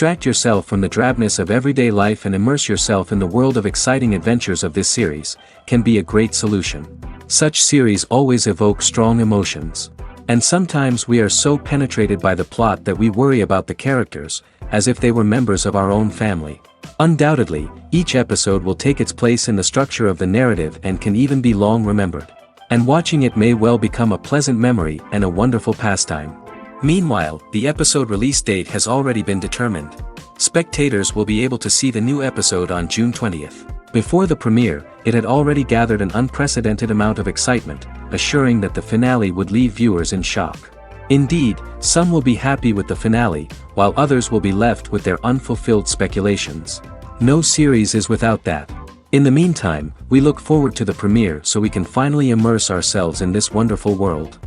Distract yourself from the drabness of everyday life and immerse yourself in the world of exciting adventures of this series, can be a great solution. Such series always evoke strong emotions. And sometimes we are so penetrated by the plot that we worry about the characters, as if they were members of our own family. Undoubtedly, each episode will take its place in the structure of the narrative and can even be long remembered. And watching it may well become a pleasant memory and a wonderful pastime. Meanwhile, the episode release date has already been determined. Spectators will be able to see the new episode on June 20th. Before the premiere, it had already gathered an unprecedented amount of excitement, assuring that the finale would leave viewers in shock. Indeed, some will be happy with the finale, while others will be left with their unfulfilled speculations. No series is without that. In the meantime, we look forward to the premiere so we can finally immerse ourselves in this wonderful world.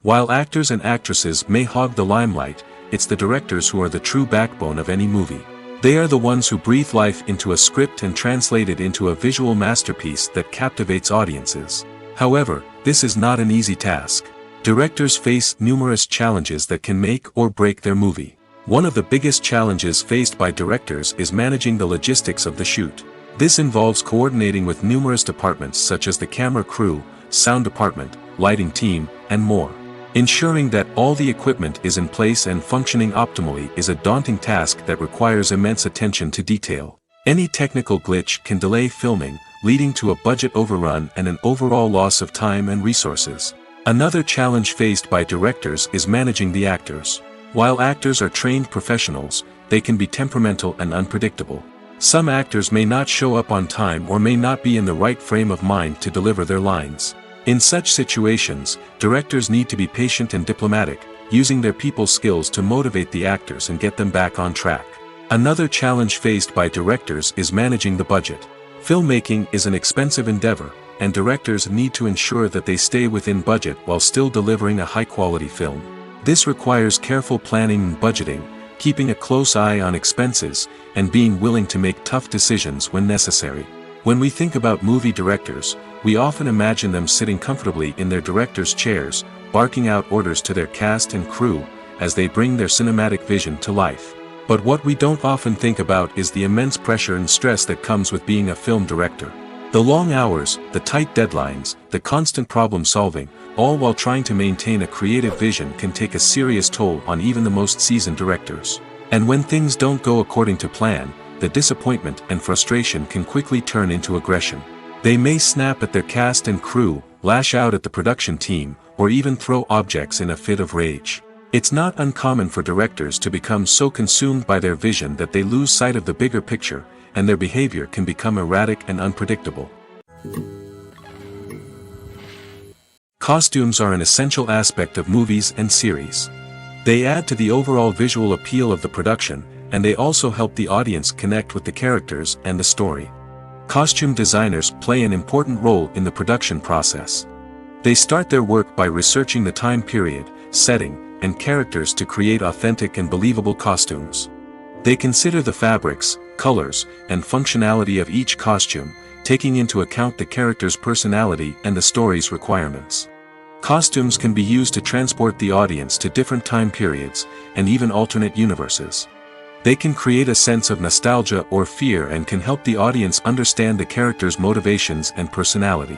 While actors and actresses may hog the limelight, it's the directors who are the true backbone of any movie. They are the ones who breathe life into a script and translate it into a visual masterpiece that captivates audiences. However, this is not an easy task. Directors face numerous challenges that can make or break their movie. One of the biggest challenges faced by directors is managing the logistics of the shoot. This involves coordinating with numerous departments such as the camera crew, sound department, lighting team, and more. Ensuring that all the equipment is in place and functioning optimally is a daunting task that requires immense attention to detail. Any technical glitch can delay filming, leading to a budget overrun and an overall loss of time and resources. Another challenge faced by directors is managing the actors. While actors are trained professionals, they can be temperamental and unpredictable. Some actors may not show up on time or may not be in the right frame of mind to deliver their lines. In such situations, directors need to be patient and diplomatic, using their people skills to motivate the actors and get them back on track. Another challenge faced by directors is managing the budget. Filmmaking is an expensive endeavor, and directors need to ensure that they stay within budget while still delivering a high-quality film. This requires careful planning and budgeting, keeping a close eye on expenses, and being willing to make tough decisions when necessary. When we think about movie directors, we often imagine them sitting comfortably in their director's chairs, barking out orders to their cast and crew, as they bring their cinematic vision to life. But what we don't often think about is the immense pressure and stress that comes with being a film director. The long hours, the tight deadlines, the constant problem solving, all while trying to maintain a creative vision can take a serious toll on even the most seasoned directors. And when things don't go according to plan, the disappointment and frustration can quickly turn into aggression. They may snap at their cast and crew, lash out at the production team, or even throw objects in a fit of rage. It's not uncommon for directors to become so consumed by their vision that they lose sight of the bigger picture, and their behavior can become erratic and unpredictable. Costumes are an essential aspect of movies and series. They add to the overall visual appeal of the production, and they also help the audience connect with the characters and the story. Costume designers play an important role in the production process. They start their work by researching the time period, setting, and characters to create authentic and believable costumes. They consider the fabrics, colors, and functionality of each costume, taking into account the character's personality and the story's requirements. Costumes can be used to transport the audience to different time periods, and even alternate universes. They can create a sense of nostalgia or fear and can help the audience understand the character's motivations and personality.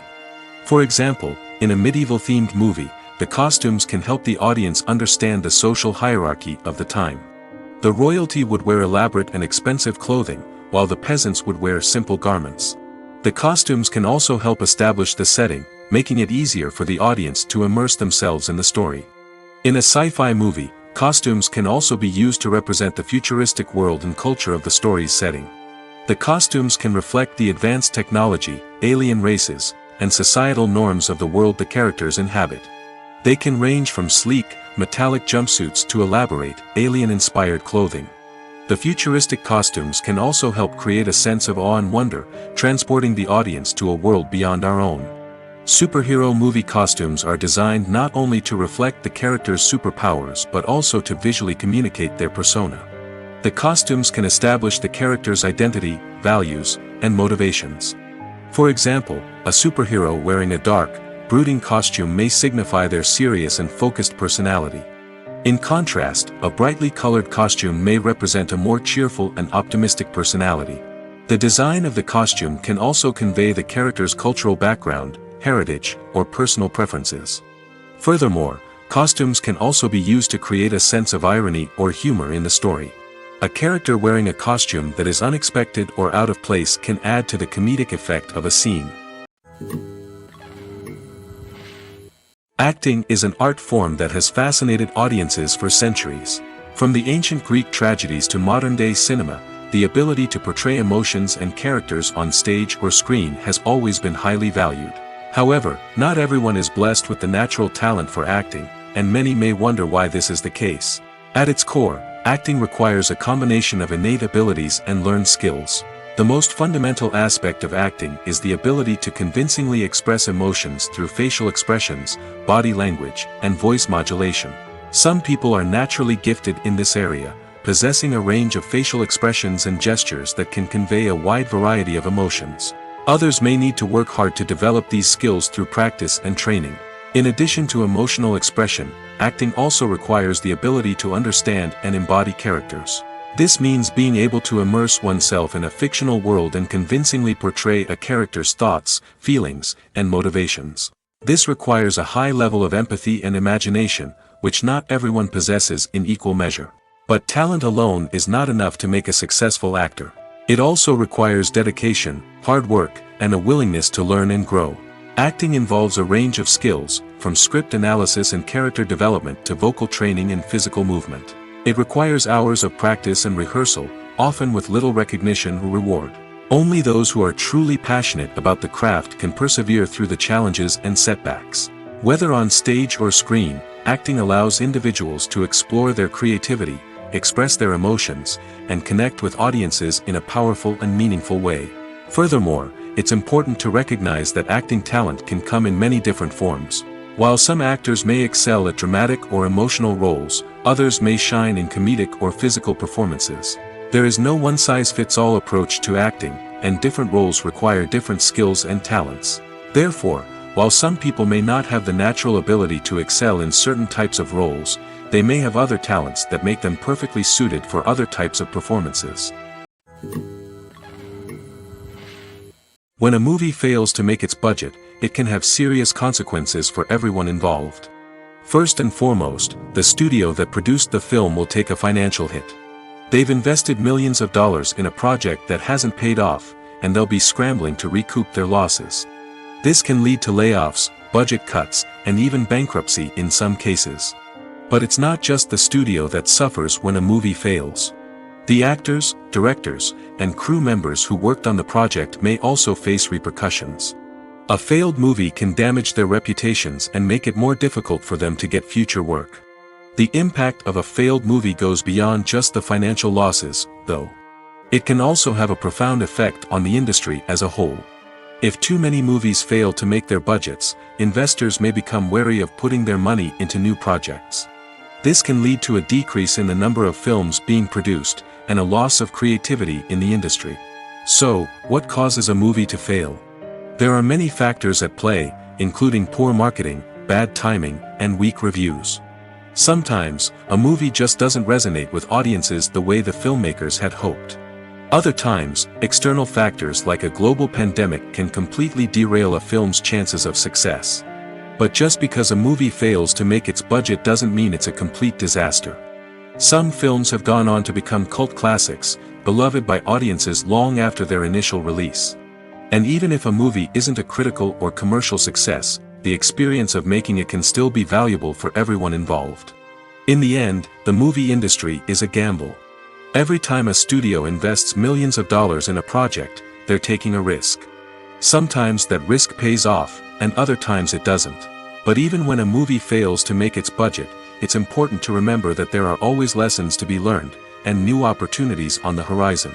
For example, in a medieval-themed movie, the costumes can help the audience understand the social hierarchy of the time. The royalty would wear elaborate and expensive clothing, while the peasants would wear simple garments. The costumes can also help establish the setting, making it easier for the audience to immerse themselves in the story. In a sci-fi movie, costumes can also be used to represent the futuristic world and culture of the story's setting. The costumes can reflect the advanced technology, alien races, and societal norms of the world the characters inhabit. They can range from sleek, metallic jumpsuits to elaborate, alien-inspired clothing. The futuristic costumes can also help create a sense of awe and wonder, transporting the audience to a world beyond our own. Superhero movie costumes are designed not only to reflect the character's superpowers but also to visually communicate their persona. The costumes can establish the character's identity, values, and motivations. For example, a superhero wearing a dark, brooding costume may signify their serious and focused personality. In contrast, a brightly colored costume may represent a more cheerful and optimistic personality. The design of the costume can also convey the character's cultural background, heritage, or personal preferences. Furthermore, costumes can also be used to create a sense of irony or humor in the story. A character wearing a costume that is unexpected or out of place can add to the comedic effect of a scene. Acting is an art form that has fascinated audiences for centuries. From the ancient Greek tragedies to modern-day cinema, the ability to portray emotions and characters on stage or screen has always been highly valued. However, not everyone is blessed with the natural talent for acting, and many may wonder why this is the case. At its core, acting requires a combination of innate abilities and learned skills. The most fundamental aspect of acting is the ability to convincingly express emotions through facial expressions, body language, and voice modulation. Some people are naturally gifted in this area, possessing a range of facial expressions and gestures that can convey a wide variety of emotions. Others may need to work hard to develop these skills through practice and training. In addition to emotional expression, acting also requires the ability to understand and embody characters. This means being able to immerse oneself in a fictional world and convincingly portray a character's thoughts, feelings, and motivations. This requires a high level of empathy and imagination, which not everyone possesses in equal measure. But talent alone is not enough to make a successful actor. It also requires dedication, hard work, and a willingness to learn and grow. Acting involves a range of skills, from script analysis and character development to vocal training and physical movement. It requires hours of practice and rehearsal, often with little recognition or reward. Only those who are truly passionate about the craft can persevere through the challenges and setbacks. Whether on stage or screen, acting allows individuals to explore their creativity, express their emotions, and connect with audiences in a powerful and meaningful way. Furthermore, it's important to recognize that acting talent can come in many different forms. While some actors may excel at dramatic or emotional roles, others may shine in comedic or physical performances. There is no one-size-fits-all approach to acting, and different roles require different skills and talents. Therefore, while some people may not have the natural ability to excel in certain types of roles, they may have other talents that make them perfectly suited for other types of performances. When a movie fails to make its budget, it can have serious consequences for everyone involved. First and foremost, the studio that produced the film will take a financial hit. They've invested millions of dollars in a project that hasn't paid off, and they'll be scrambling to recoup their losses. This can lead to layoffs, budget cuts, and even bankruptcy in some cases. But it's not just the studio that suffers when a movie fails. The actors, directors, and crew members who worked on the project may also face repercussions. A failed movie can damage their reputations and make it more difficult for them to get future work. The impact of a failed movie goes beyond just the financial losses, though. It can also have a profound effect on the industry as a whole. If too many movies fail to make their budgets, investors may become wary of putting their money into new projects. This can lead to a decrease in the number of films being produced, and a loss of creativity in the industry. So, what causes a movie to fail? There are many factors at play, including poor marketing, bad timing, and weak reviews. Sometimes, a movie just doesn't resonate with audiences the way the filmmakers had hoped. Other times, external factors like a global pandemic can completely derail a film's chances of success. But just because a movie fails to make its budget doesn't mean it's a complete disaster. Some films have gone on to become cult classics, beloved by audiences long after their initial release. And even if a movie isn't a critical or commercial success, the experience of making it can still be valuable for everyone involved. In the end, the movie industry is a gamble. Every time a studio invests millions of dollars in a project, they're taking a risk. Sometimes that risk pays off, and other times it doesn't. But even when a movie fails to make its budget, it's important to remember that there are always lessons to be learned, and new opportunities on the horizon.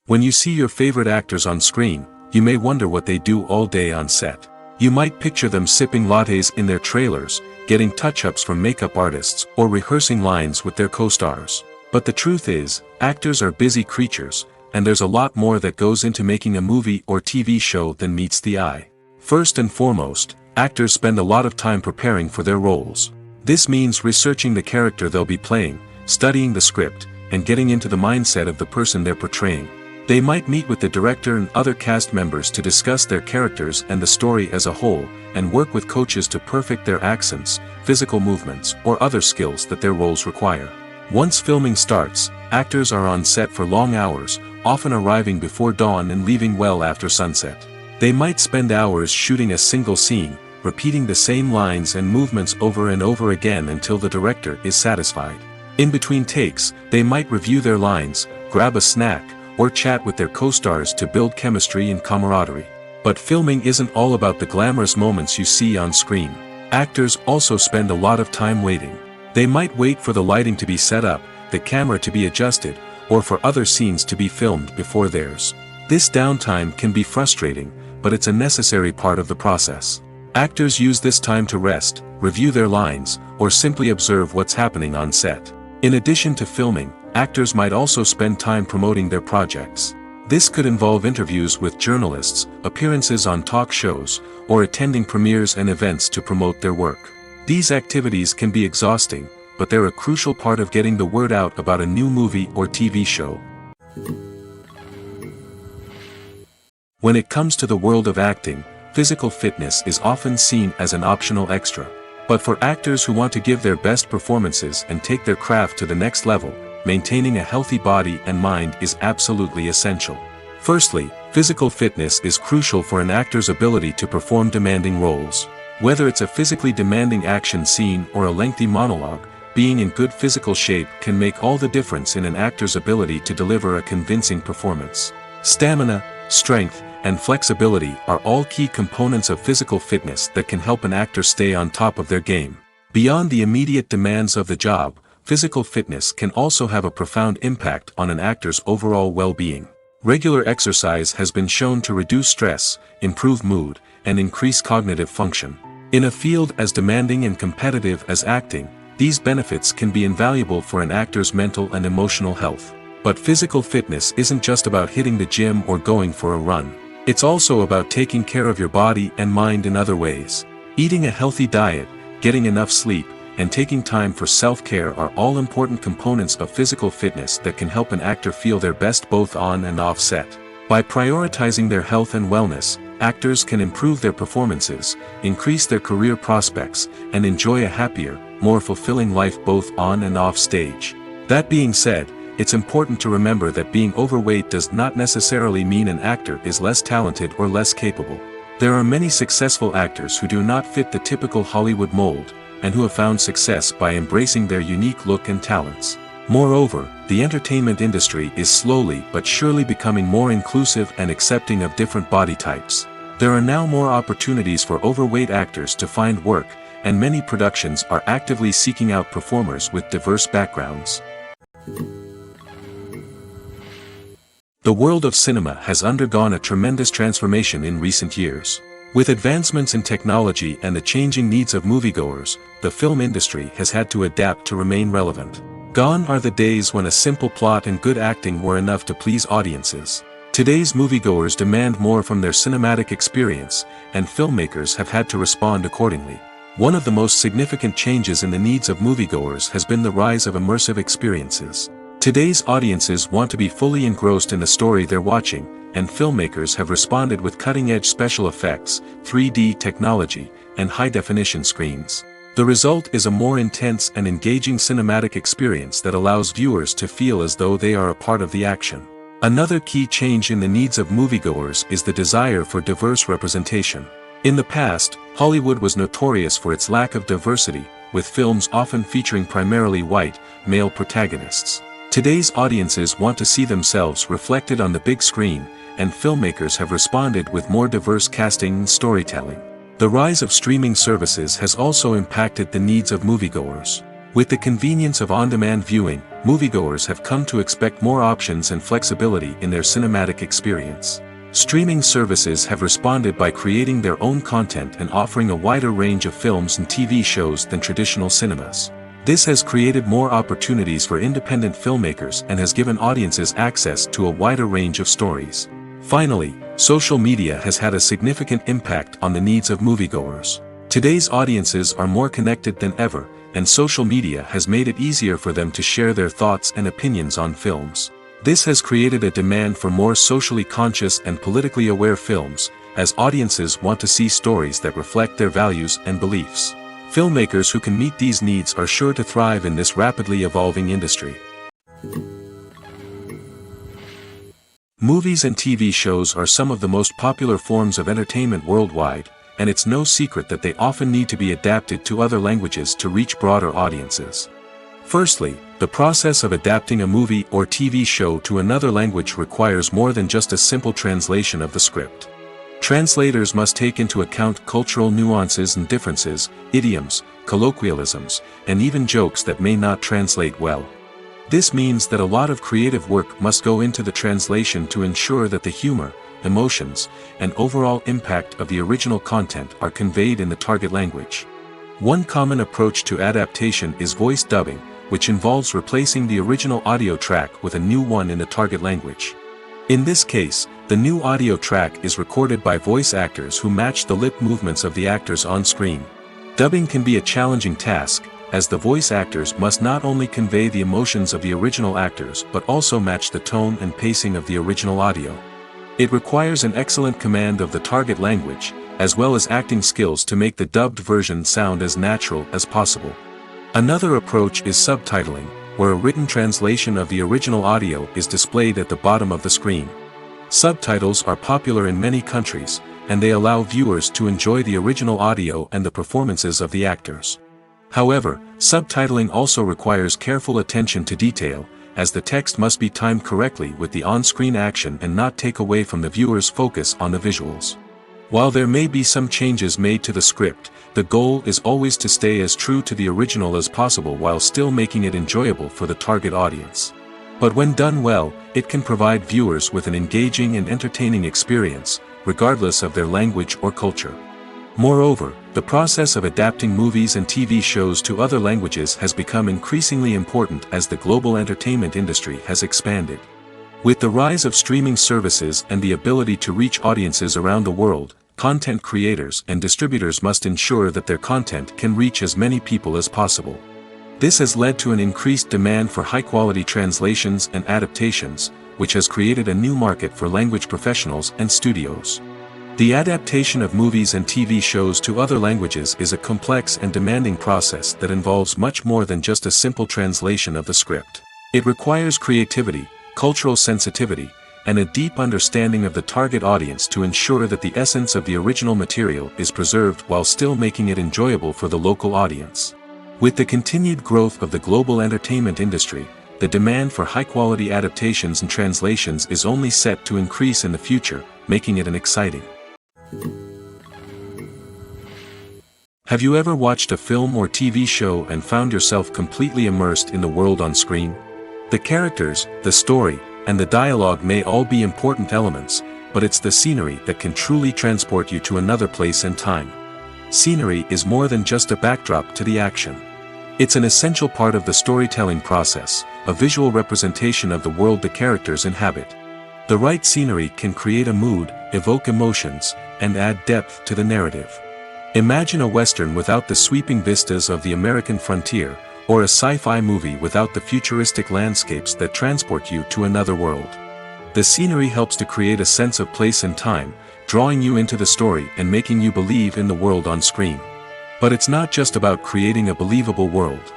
When you see your favorite actors on screen, you may wonder what they do all day on set. You might picture them sipping lattes in their trailers, getting touch-ups from makeup artists, or rehearsing lines with their co-stars. But the truth is, actors are busy creatures, and there's a lot more that goes into making a movie or TV show than meets the eye. First and foremost, actors spend a lot of time preparing for their roles. This means researching the character they'll be playing, studying the script, and getting into the mindset of the person they're portraying. They might meet with the director and other cast members to discuss their characters and the story as a whole, and work with coaches to perfect their accents, physical movements, or other skills that their roles require. Once filming starts, actors are on set for long hours, often arriving before dawn and leaving well after sunset. They might spend hours shooting a single scene, repeating the same lines and movements over and over again until the director is satisfied. In between takes, they might review their lines, grab a snack, or chat with their co-stars to build chemistry and camaraderie. But filming isn't all about the glamorous moments you see on screen. Actors also spend a lot of time waiting. They might wait for the lighting to be set up, the camera to be adjusted, or for other scenes to be filmed before theirs. This downtime can be frustrating, but it's a necessary part of the process. Actors use this time to rest, review their lines, or simply observe what's happening on set. In addition to filming, actors might also spend time promoting their projects. This could involve interviews with journalists, appearances on talk shows, or attending premieres and events to promote their work. These activities can be exhausting, but they're a crucial part of getting the word out about a new movie or TV show. When it comes to the world of acting, physical fitness is often seen as an optional extra. But for actors who want to give their best performances and take their craft to the next level, maintaining a healthy body and mind is absolutely essential. Firstly, physical fitness is crucial for an actor's ability to perform demanding roles. Whether it's a physically demanding action scene or a lengthy monologue, being in good physical shape can make all the difference in an actor's ability to deliver a convincing performance. Stamina, strength, and flexibility are all key components of physical fitness that can help an actor stay on top of their game. Beyond the immediate demands of the job, physical fitness can also have a profound impact on an actor's overall well-being. Regular exercise has been shown to reduce stress, improve mood, and increase cognitive function. In a field as demanding and competitive as acting, these benefits can be invaluable for an actor's mental and emotional health. But physical fitness isn't just about hitting the gym or going for a run. It's also about taking care of your body and mind in other ways. Eating a healthy diet, getting enough sleep, and taking time for self-care are all important components of physical fitness that can help an actor feel their best both on and off set. By prioritizing their health and wellness, actors can improve their performances, increase their career prospects, and enjoy a happier, more fulfilling life both on and off stage. That being said, it's important to remember that being overweight does not necessarily mean an actor is less talented or less capable. There are many successful actors who do not fit the typical Hollywood mold, and who have found success by embracing their unique look and talents. Moreover, the entertainment industry is slowly but surely becoming more inclusive and accepting of different body types. There are now more opportunities for overweight actors to find work, and many productions are actively seeking out performers with diverse backgrounds. The world of cinema has undergone a tremendous transformation in recent years. With advancements in technology and the changing needs of moviegoers, the film industry has had to adapt to remain relevant. Gone are the days when a simple plot and good acting were enough to please audiences. Today's moviegoers demand more from their cinematic experience, and filmmakers have had to respond accordingly. One of the most significant changes in the needs of moviegoers has been the rise of immersive experiences. Today's audiences want to be fully engrossed in the story they're watching, and filmmakers have responded with cutting-edge special effects, 3D technology, and high-definition screens. The result is a more intense and engaging cinematic experience that allows viewers to feel as though they are a part of the action. Another key change in the needs of moviegoers is the desire for diverse representation. In the past, Hollywood was notorious for its lack of diversity, with films often featuring primarily white, male protagonists. Today's audiences want to see themselves reflected on the big screen, and filmmakers have responded with more diverse casting and storytelling. The rise of streaming services has also impacted the needs of moviegoers. With the convenience of on-demand viewing, moviegoers have come to expect more options and flexibility in their cinematic experience. Streaming services have responded by creating their own content and offering a wider range of films and TV shows than traditional cinemas. This has created more opportunities for independent filmmakers and has given audiences access to a wider range of stories. Finally, Social media has had a significant impact on the needs of moviegoers. Today's audiences are more connected than ever, and social media has made it easier for them to share their thoughts and opinions on films. This has created a demand for more socially conscious and politically aware films, as audiences want to see stories that reflect their values and beliefs. Filmmakers who can meet these needs are sure to thrive in this rapidly evolving industry. Movies and TV shows are some of the most popular forms of entertainment worldwide, and it's no secret that they often need to be adapted to other languages to reach broader audiences. Firstly, the process of adapting a movie or TV show to another language requires more than just a simple translation of the script. Translators must take into account cultural nuances and differences, idioms, colloquialisms, and even jokes that may not translate well. This means that a lot of creative work must go into the translation to ensure that the humor, emotions, and overall impact of the original content are conveyed in the target language. One common approach to adaptation is voice dubbing, which involves replacing the original audio track with a new one in the target language. In this case, the new audio track is recorded by voice actors who match the lip movements of the actors on screen. Dubbing can be a challenging task, as the voice actors must not only convey the emotions of the original actors but also match the tone and pacing of the original audio. It requires an excellent command of the target language, as well as acting skills to make the dubbed version sound as natural as possible. Another approach is subtitling, where a written translation of the original audio is displayed at the bottom of the screen. Subtitles are popular in many countries, and they allow viewers to enjoy the original audio and the performances of the actors. However, subtitling also requires careful attention to detail, as the text must be timed correctly with the on-screen action and not take away from the viewer's focus on the visuals. While there may be some changes made to the script, the goal is always to stay as true to the original as possible while still making it enjoyable for the target audience. But when done well, it can provide viewers with an engaging and entertaining experience, regardless of their language or culture. Moreover, the process of adapting movies and TV shows to other languages has become increasingly important as the global entertainment industry has expanded. With the rise of streaming services and the ability to reach audiences around the world, content creators and distributors must ensure that their content can reach as many people as possible. This has led to an increased demand for high-quality translations and adaptations, which has created a new market for language professionals and studios. The adaptation of movies and TV shows to other languages is a complex and demanding process that involves much more than just a simple translation of the script. It requires creativity, cultural sensitivity, and a deep understanding of the target audience to ensure that the essence of the original material is preserved while still making it enjoyable for the local audience. With the continued growth of the global entertainment industry, the demand for high-quality adaptations and translations is only set to increase in the future, making it an exciting. Have you ever watched a film or TV show and found yourself completely immersed in the world on screen? The characters, the story, and the dialogue may all be important elements, but it's the scenery that can truly transport you to another place and time. Scenery is more than just a backdrop to the action. It's an essential part of the storytelling process, a visual representation of the world the characters inhabit. The right scenery can create a mood, evoke emotions, and add depth to the narrative. Imagine a Western without the sweeping vistas of the American frontier, or a sci-fi movie without the futuristic landscapes that transport you to another world. The scenery helps to create a sense of place and time, drawing you into the story and making you believe in the world on screen. But it's not just about creating a believable world.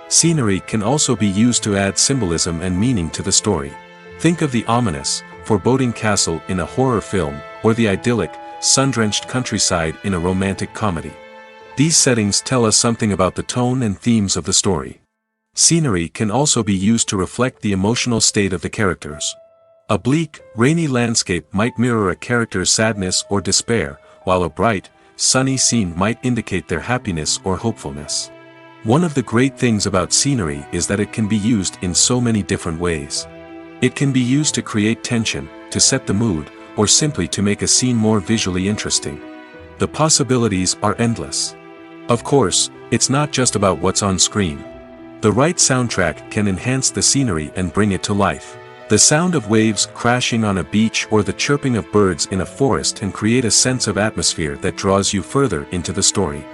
Scenery can also be used to add symbolism and meaning to the story. Think of the ominous, foreboding castle in a horror film, or the idyllic, sun-drenched countryside in a romantic comedy. These settings tell us something about the tone and themes of the story. Scenery can also be used to reflect the emotional state of the characters. A bleak, rainy landscape might mirror a character's sadness or despair, while a bright, sunny scene might indicate their happiness or hopefulness. One of the great things about scenery is that it can be used in so many different ways. It can be used to create tension, to set the mood, or simply to make a scene more visually interesting. The possibilities are endless. Of course, it's not just about what's on screen. The right soundtrack can enhance the scenery and bring it to life. The sound of waves crashing on a beach or the chirping of birds in a forest can create a sense of atmosphere that draws you further into the story.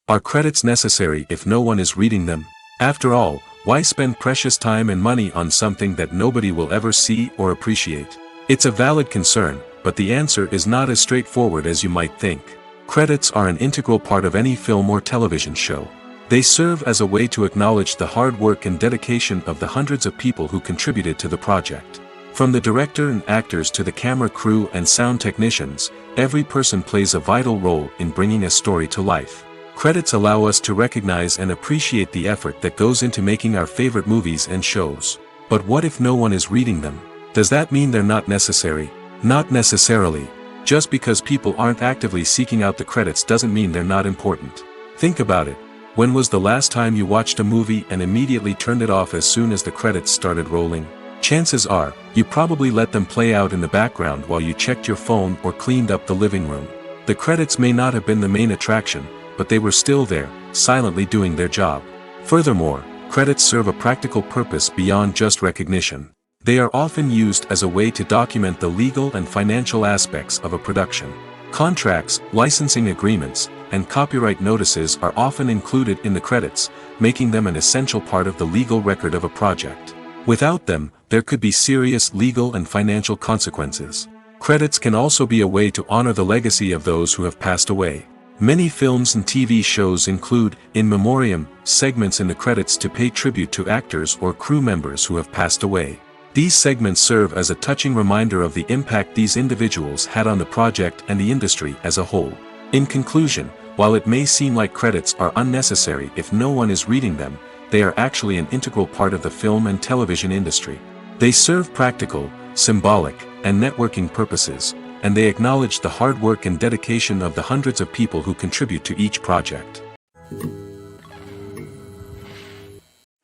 Are credits necessary if no one is reading them? After all, why spend precious time and money on something that nobody will ever see or appreciate? It's a valid concern, but the answer is not as straightforward as you might think. Credits are an integral part of any film or television show. They serve as a way to acknowledge the hard work and dedication of the hundreds of people who contributed to the project. From the director and actors to the camera crew and sound technicians, every person plays a vital role in bringing a story to life. Credits allow us to recognize and appreciate the effort that goes into making our favorite movies and shows. But what if no one is reading them? Does that mean they're not necessary? Not necessarily. Just because people aren't actively seeking out the credits doesn't mean they're not important. Think about it. When was the last time you watched a movie and immediately turned it off as soon as the credits started rolling? Chances are, you probably let them play out in the background while you checked your phone or cleaned up the living room. The credits may not have been the main attraction, but they were still there, silently doing their job. Furthermore, credits serve a practical purpose beyond just recognition. They are often used as a way to document the legal and financial aspects of a production. Contracts, licensing agreements, and copyright notices are often included in the credits, making them an essential part of the legal record of a project. Without them, there could be serious legal and financial consequences. Credits can also be a way to honor the legacy of those who have passed away. Many films and TV shows include, in memoriam, segments in the credits to pay tribute to actors or crew members who have passed away. These segments serve as a touching reminder of the impact these individuals had on the project and the industry as a whole. In conclusion, while it may seem like credits are unnecessary if no one is reading them, they are actually an integral part of the film and television industry. They serve practical, symbolic, and networking purposes, and they acknowledge the hard work and dedication of the hundreds of people who contribute to each project.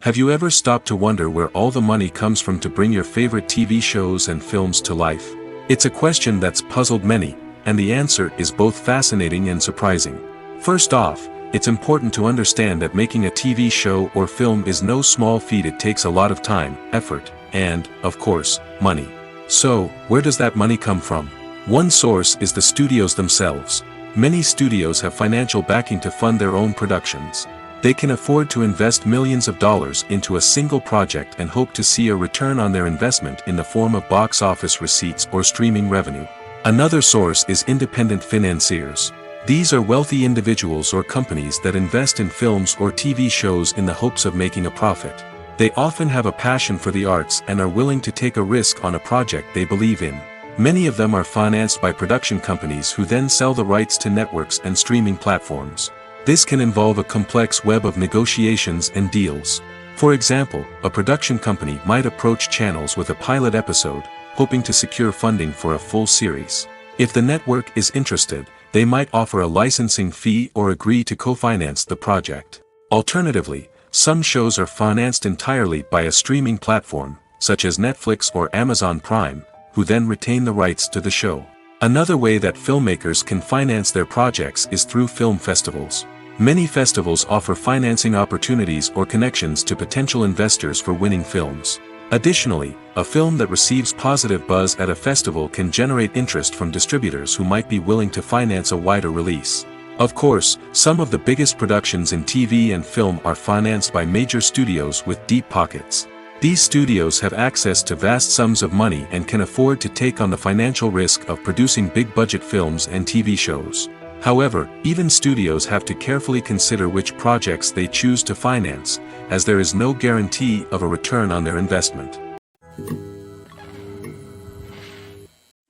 Have you ever stopped to wonder where all the money comes from to bring your favorite TV shows and films to life? It's a question that's puzzled many, and the answer is both fascinating and surprising. First off, it's important to understand that making a TV show or film is no small feat. It takes a lot of time, effort, and, of course, money. So, where does that money come from? One source is the studios themselves. Many studios have financial backing to fund their own productions. They can afford to invest millions of dollars into a single project and hope to see a return on their investment in the form of box office receipts or streaming revenue. Another source is independent financiers. These are wealthy individuals or companies that invest in films or TV shows in the hopes of making a profit. They often have a passion for the arts and are willing to take a risk on a project they believe in. Many of them are financed by production companies who then sell the rights to networks and streaming platforms. This can involve a complex web of negotiations and deals. For example, a production company might approach channels with a pilot episode, hoping to secure funding for a full series. If the network is interested, they might offer a licensing fee or agree to co-finance the project. Alternatively, some shows are financed entirely by a streaming platform, such as Netflix or Amazon Prime, who then retain the rights to the show. Another way that filmmakers can finance their projects is through film festivals. Many festivals offer financing opportunities or connections to potential investors for winning films. Additionally, a film that receives positive buzz at a festival can generate interest from distributors who might be willing to finance a wider release. Of course, some of the biggest productions in TV and film are financed by major studios with deep pockets. These studios have access to vast sums of money and can afford to take on the financial risk of producing big-budget films and TV shows. However, even studios have to carefully consider which projects they choose to finance, as there is no guarantee of a return on their investment.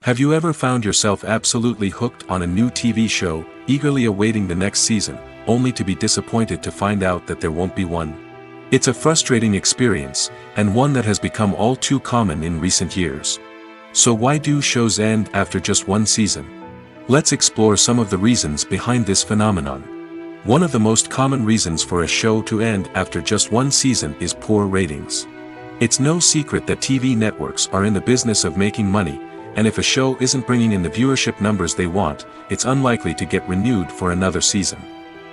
Have you ever found yourself absolutely hooked on a new TV show, eagerly awaiting the next season, only to be disappointed to find out that there won't be one? It's a frustrating experience, and one that has become all too common in recent years. So why do shows end after just one season? Let's explore some of the reasons behind this phenomenon. One of the most common reasons for a show to end after just one season is poor ratings. It's no secret that TV networks are in the business of making money, and if a show isn't bringing in the viewership numbers they want, it's unlikely to get renewed for another season.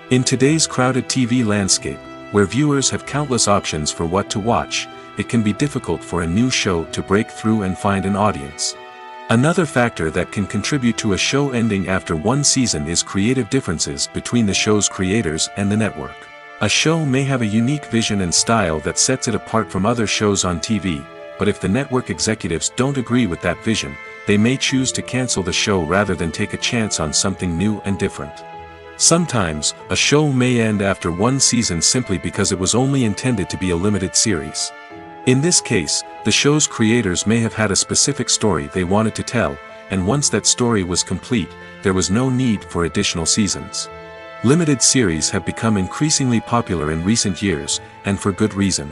In today's crowded TV landscape, Where viewers have countless options for what to watch, it can be difficult for a new show to break through and find an audience. Another factor that can contribute to a show ending after one season is creative differences between the show's creators and the network. A show may have a unique vision and style that sets it apart from other shows on TV, but if the network executives don't agree with that vision, they may choose to cancel the show rather than take a chance on something new and different. Sometimes, a show may end after one season simply because it was only intended to be a limited series. In this case, the show's creators may have had a specific story they wanted to tell, and once that story was complete, there was no need for additional seasons. Limited series have become increasingly popular in recent years, and for good reason.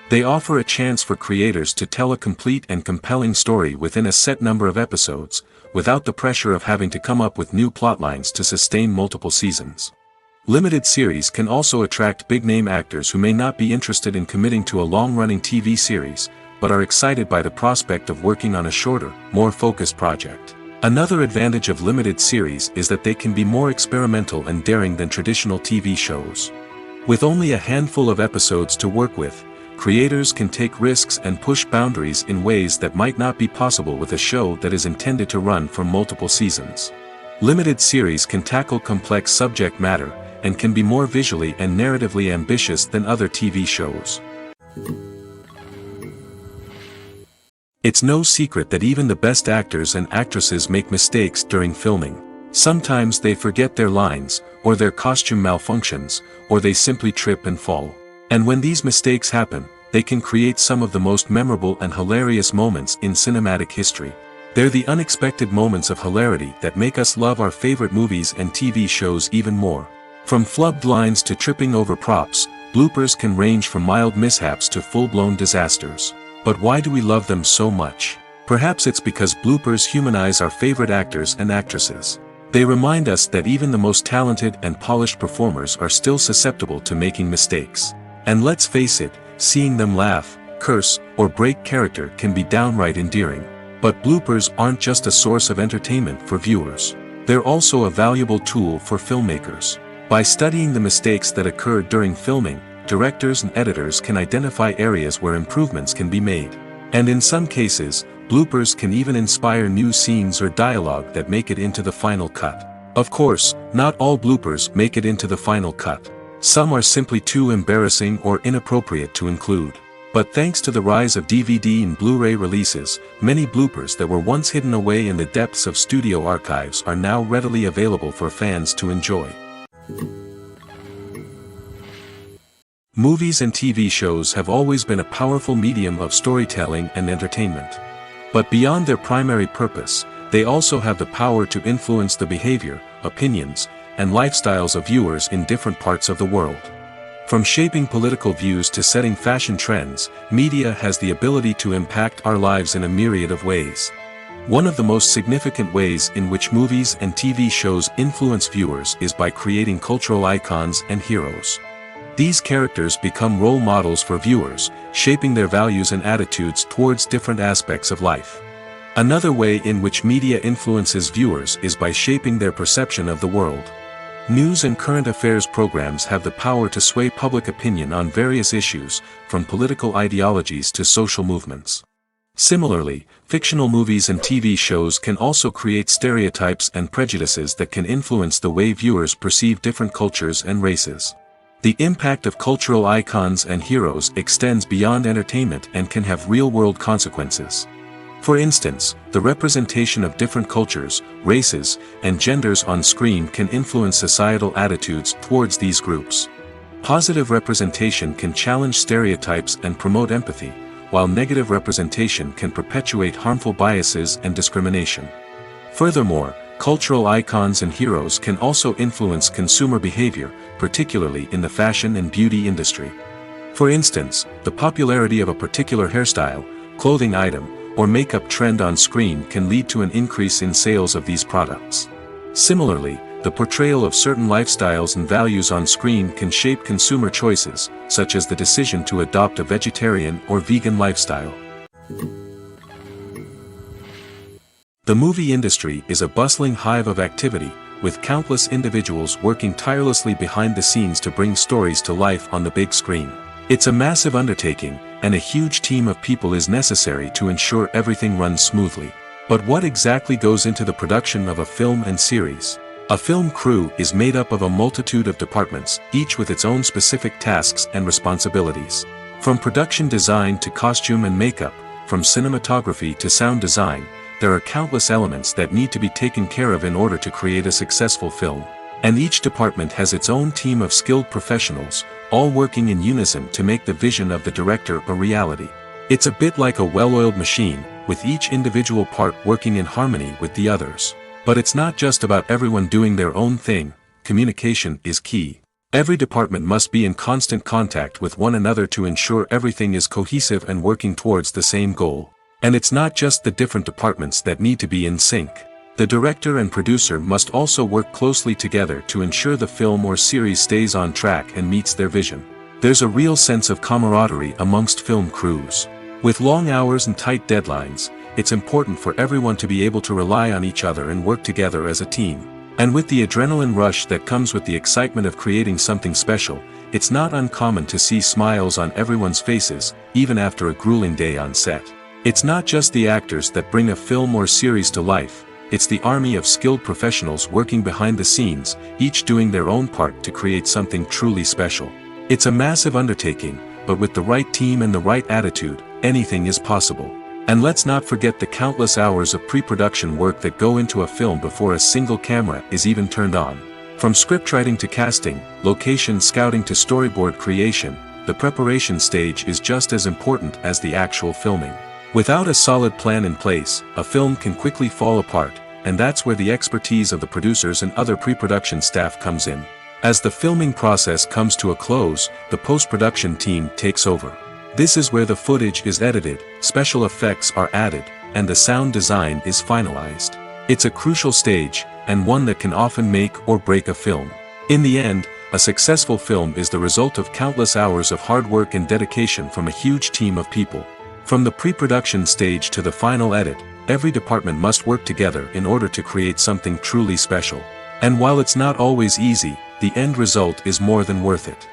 They offer a chance for creators to tell a complete and compelling story within a set number of episodes, without the pressure of having to come up with new plotlines to sustain multiple seasons. Limited series can also attract big-name actors who may not be interested in committing to a long-running TV series, but are excited by the prospect of working on a shorter, more focused project. Another advantage of limited series is that they can be more experimental and daring than traditional TV shows. With only a handful of episodes to work with, creators can take risks and push boundaries in ways that might not be possible with a show that is intended to run for multiple seasons. Limited series can tackle complex subject matter, and can be more visually and narratively ambitious than other TV shows. It's no secret that even the best actors and actresses make mistakes during filming. Sometimes they forget their lines, or their costume malfunctions, or they simply trip and fall. And when these mistakes happen, they can create some of the most memorable and hilarious moments in cinematic history. They're the unexpected moments of hilarity that make us love our favorite movies and TV shows even more. From flubbed lines to tripping over props, bloopers can range from mild mishaps to full-blown disasters. But why do we love them so much? Perhaps it's because bloopers humanize our favorite actors and actresses. They remind us that even the most talented and polished performers are still susceptible to making mistakes. And let's face it, seeing them laugh, curse, or break character can be downright endearing. But bloopers aren't just a source of entertainment for viewers. They're also a valuable tool for filmmakers. By studying the mistakes that occurred during filming, directors and editors can identify areas where improvements can be made. And in some cases, bloopers can even inspire new scenes or dialogue that make it into the final cut. Of course, not all bloopers make it into the final cut. Some are simply too embarrassing or inappropriate to include. But thanks to the rise of DVD and Blu-ray releases, many bloopers that were once hidden away in the depths of studio archives are now readily available for fans to enjoy. Movies and TV shows have always been a powerful medium of storytelling and entertainment. But beyond their primary purpose, they also have the power to influence the behavior, opinions, and lifestyles of viewers in different parts of the world. From shaping political views to setting fashion trends, media has the ability to impact our lives in a myriad of ways. One of the most significant ways in which movies and TV shows influence viewers is by creating cultural icons and heroes. These characters become role models for viewers, shaping their values and attitudes towards different aspects of life. Another way in which media influences viewers is by shaping their perception of the world. News and current affairs programs have the power to sway public opinion on various issues, from political ideologies to social movements. Similarly, fictional movies and TV shows can also create stereotypes and prejudices that can influence the way viewers perceive different cultures and races. The impact of cultural icons and heroes extends beyond entertainment and can have real-world consequences. For instance, the representation of different cultures, races, and genders on screen can influence societal attitudes towards these groups. Positive representation can challenge stereotypes and promote empathy, while negative representation can perpetuate harmful biases and discrimination. Furthermore, cultural icons and heroes can also influence consumer behavior, particularly in the fashion and beauty industry. For instance, the popularity of a particular hairstyle, clothing item, or makeup trend on screen can lead to an increase in sales of these products. Similarly, the portrayal of certain lifestyles and values on screen can shape consumer choices, such as the decision to adopt a vegetarian or vegan lifestyle. The movie industry is a bustling hive of activity, with countless individuals working tirelessly behind the scenes to bring stories to life on the big screen. It's a massive undertaking, and a huge team of people is necessary to ensure everything runs smoothly. But what exactly goes into the production of a film and series? A film crew is made up of a multitude of departments, each with its own specific tasks and responsibilities. From production design to costume and makeup, from cinematography to sound design, there are countless elements that need to be taken care of in order to create a successful film. And each department has its own team of skilled professionals, all working in unison to make the vision of the director a reality. It's a bit like a well-oiled machine, with each individual part working in harmony with the others. But it's not just about everyone doing their own thing. Communication is key. Every department must be in constant contact with one another to ensure everything is cohesive and working towards the same goal. And it's not just the different departments that need to be in sync. The director and producer must also work closely together to ensure the film or series stays on track and meets their vision. There's a real sense of camaraderie amongst film crews. With long hours and tight deadlines, it's important for everyone to be able to rely on each other and work together as a team. And with the adrenaline rush that comes with the excitement of creating something special, it's not uncommon to see smiles on everyone's faces, even after a grueling day on set. It's not just the actors that bring a film or series to life, it's the army of skilled professionals working behind the scenes, each doing their own part to create something truly special. It's a massive undertaking, but with the right team and the right attitude, anything is possible. And let's not forget the countless hours of pre-production work that go into a film before a single camera is even turned on. From scriptwriting to casting, location scouting to storyboard creation, the preparation stage is just as important as the actual filming. Without a solid plan in place, a film can quickly fall apart, and that's where the expertise of the producers and other pre-production staff comes in. As the filming process comes to a close, the post-production team takes over. This is where the footage is edited, special effects are added, and the sound design is finalized. It's a crucial stage, and one that can often make or break a film. In the end, a successful film is the result of countless hours of hard work and dedication from a huge team of people. From the pre-production stage to the final edit, every department must work together in order to create something truly special. And while it's not always easy, the end result is more than worth it.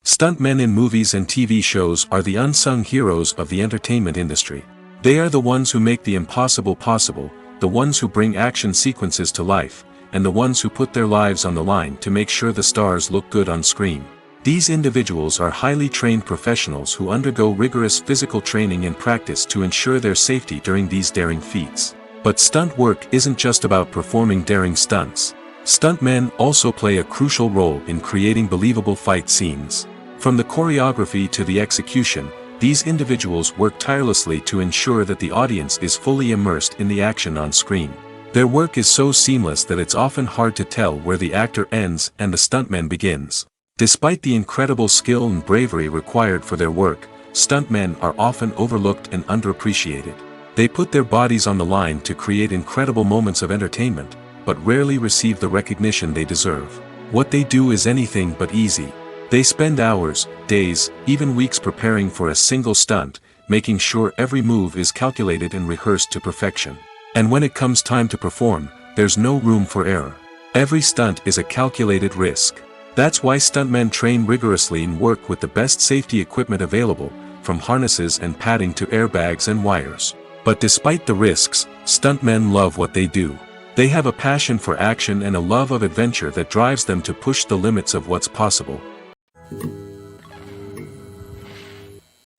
Stuntmen in movies and TV shows are the unsung heroes of the entertainment industry. They are the ones who make the impossible possible, the ones who bring action sequences to life, and the ones who put their lives on the line to make sure the stars look good on screen. These individuals are highly trained professionals who undergo rigorous physical training and practice to ensure their safety during these daring feats. But stunt work isn't just about performing daring stunts. Stuntmen also play a crucial role in creating believable fight scenes. From the choreography to the execution, these individuals work tirelessly to ensure that the audience is fully immersed in the action on screen. Their work is so seamless that it's often hard to tell where the actor ends and the stuntman begins. Despite the incredible skill and bravery required for their work, stuntmen are often overlooked and underappreciated. They put their bodies on the line to create incredible moments of entertainment, but rarely receive the recognition they deserve. What they do is anything but easy. They spend hours, days, even weeks preparing for a single stunt, making sure every move is calculated and rehearsed to perfection. And when it comes time to perform, there's no room for error. Every stunt is a calculated risk. That's why stuntmen train rigorously and work with the best safety equipment available, from harnesses and padding to airbags and wires. But despite the risks, stuntmen love what they do. They have a passion for action and a love of adventure that drives them to push the limits of what's possible.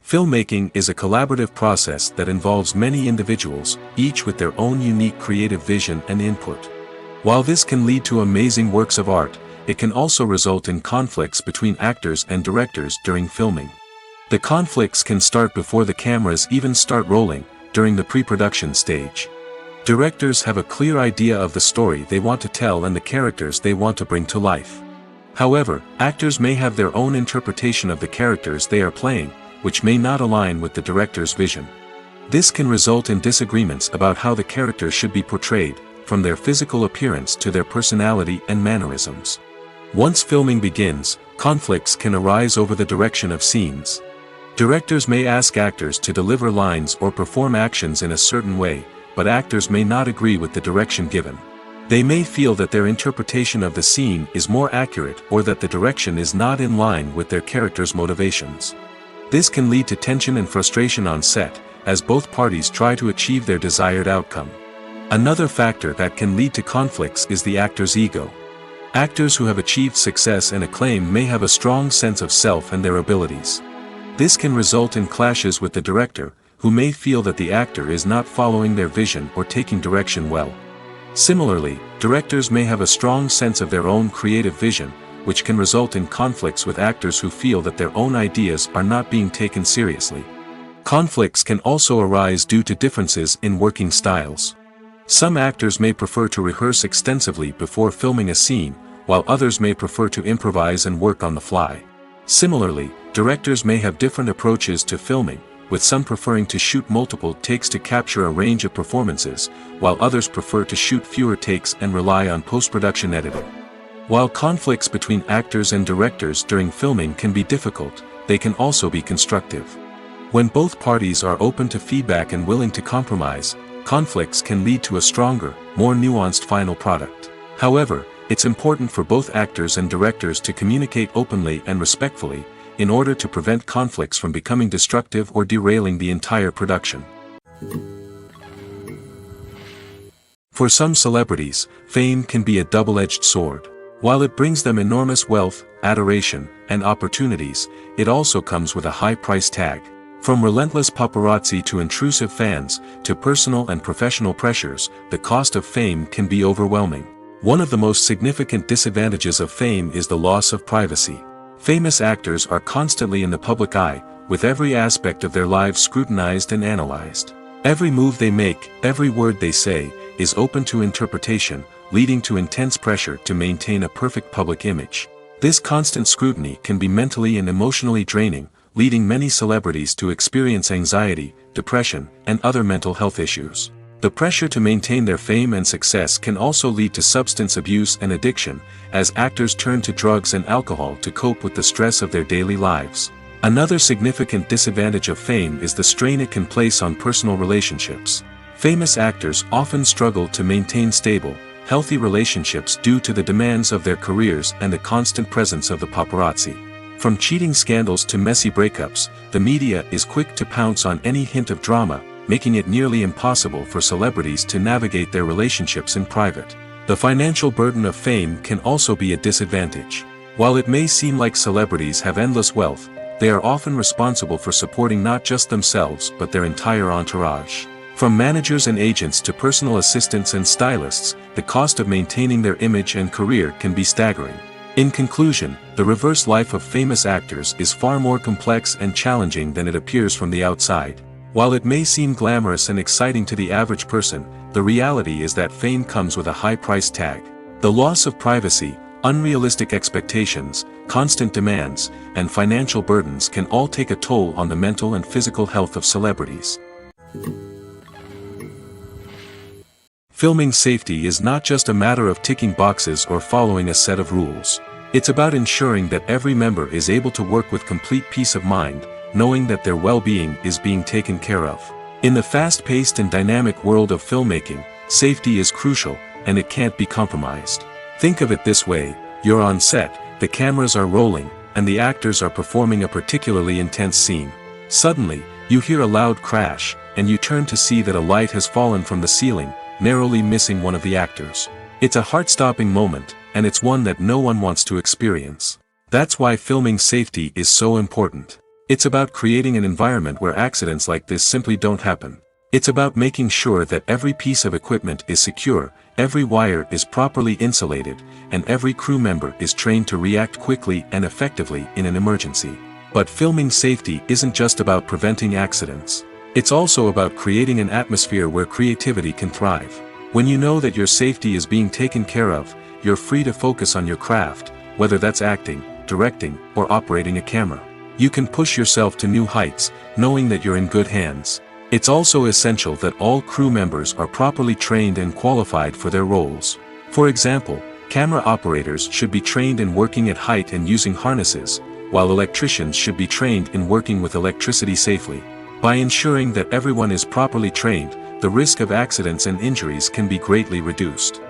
Filmmaking is a collaborative process that involves many individuals, each with their own unique creative vision and input. While this can lead to amazing works of art, it can also result in conflicts between actors and directors during filming. The conflicts can start before the cameras even start rolling, during the pre-production stage. Directors have a clear idea of the story they want to tell and the characters they want to bring to life. However, actors may have their own interpretation of the characters they are playing, which may not align with the director's vision. This can result in disagreements about how the character should be portrayed, from their physical appearance to their personality and mannerisms. Once filming begins, conflicts can arise over the direction of scenes. Directors may ask actors to deliver lines or perform actions in a certain way, but actors may not agree with the direction given. They may feel that their interpretation of the scene is more accurate or that the direction is not in line with their character's motivations. This can lead to tension and frustration on set, as both parties try to achieve their desired outcome. Another factor that can lead to conflicts is the actor's ego. Actors who have achieved success and acclaim may have a strong sense of self and their abilities. This can result in clashes with the director, who may feel that the actor is not following their vision or taking direction well. Similarly, directors may have a strong sense of their own creative vision, which can result in conflicts with actors who feel that their own ideas are not being taken seriously. Conflicts can also arise due to differences in working styles. Some actors may prefer to rehearse extensively before filming a scene, while others may prefer to improvise and work on the fly. Similarly, directors may have different approaches to filming, with some preferring to shoot multiple takes to capture a range of performances, while others prefer to shoot fewer takes and rely on post-production editing. While conflicts between actors and directors during filming can be difficult, they can also be constructive. When both parties are open to feedback and willing to compromise, conflicts can lead to a stronger, more nuanced final product. However, it's important for both actors and directors to communicate openly and respectfully, in order to prevent conflicts from becoming destructive or derailing the entire production. For some celebrities, fame can be a double-edged sword. While it brings them enormous wealth, adoration, and opportunities, it also comes with a high price tag. From relentless paparazzi to intrusive fans, to personal and professional pressures, the cost of fame can be overwhelming. One of the most significant disadvantages of fame is the loss of privacy. Famous actors are constantly in the public eye, with every aspect of their lives scrutinized and analyzed. Every move they make, every word they say, is open to interpretation, leading to intense pressure to maintain a perfect public image. This constant scrutiny can be mentally and emotionally draining, leading many celebrities to experience anxiety, depression, and other mental health issues. The pressure to maintain their fame and success can also lead to substance abuse and addiction, as actors turn to drugs and alcohol to cope with the stress of their daily lives. Another significant disadvantage of fame is the strain it can place on personal relationships. Famous actors often struggle to maintain stable, healthy relationships due to the demands of their careers and the constant presence of the paparazzi. From cheating scandals to messy breakups, the media is quick to pounce on any hint of drama, making it nearly impossible for celebrities to navigate their relationships in private. The financial burden of fame can also be a disadvantage. While it may seem like celebrities have endless wealth, they are often responsible for supporting not just themselves but their entire entourage. From managers and agents to personal assistants and stylists, the cost of maintaining their image and career can be staggering. In conclusion, the reverse life of famous actors is far more complex and challenging than it appears from the outside. While it may seem glamorous and exciting to the average person, the reality is that fame comes with a high price tag. The loss of privacy, unrealistic expectations, constant demands, and financial burdens can all take a toll on the mental and physical health of celebrities. Filming safety is not just a matter of ticking boxes or following a set of rules. It's about ensuring that every member is able to work with complete peace of mind, knowing that their well-being is being taken care of. In the fast-paced and dynamic world of filmmaking, safety is crucial, and it can't be compromised. Think of it this way: you're on set, the cameras are rolling, and the actors are performing a particularly intense scene. Suddenly, you hear a loud crash, and you turn to see that a light has fallen from the ceiling, narrowly missing one of the actors. It's a heart-stopping moment, and it's one that no one wants to experience. That's why filming safety is so important. It's about creating an environment where accidents like this simply don't happen. It's about making sure that every piece of equipment is secure, every wire is properly insulated, and every crew member is trained to react quickly and effectively in an emergency. But filming safety isn't just about preventing accidents. It's also about creating an atmosphere where creativity can thrive. When you know that your safety is being taken care of, you're free to focus on your craft, whether that's acting, directing, or operating a camera. You can push yourself to new heights, knowing that you're in good hands. It's also essential that all crew members are properly trained and qualified for their roles. For example, camera operators should be trained in working at height and using harnesses, while electricians should be trained in working with electricity safely. By ensuring that everyone is properly trained, the risk of accidents and injuries can be greatly reduced.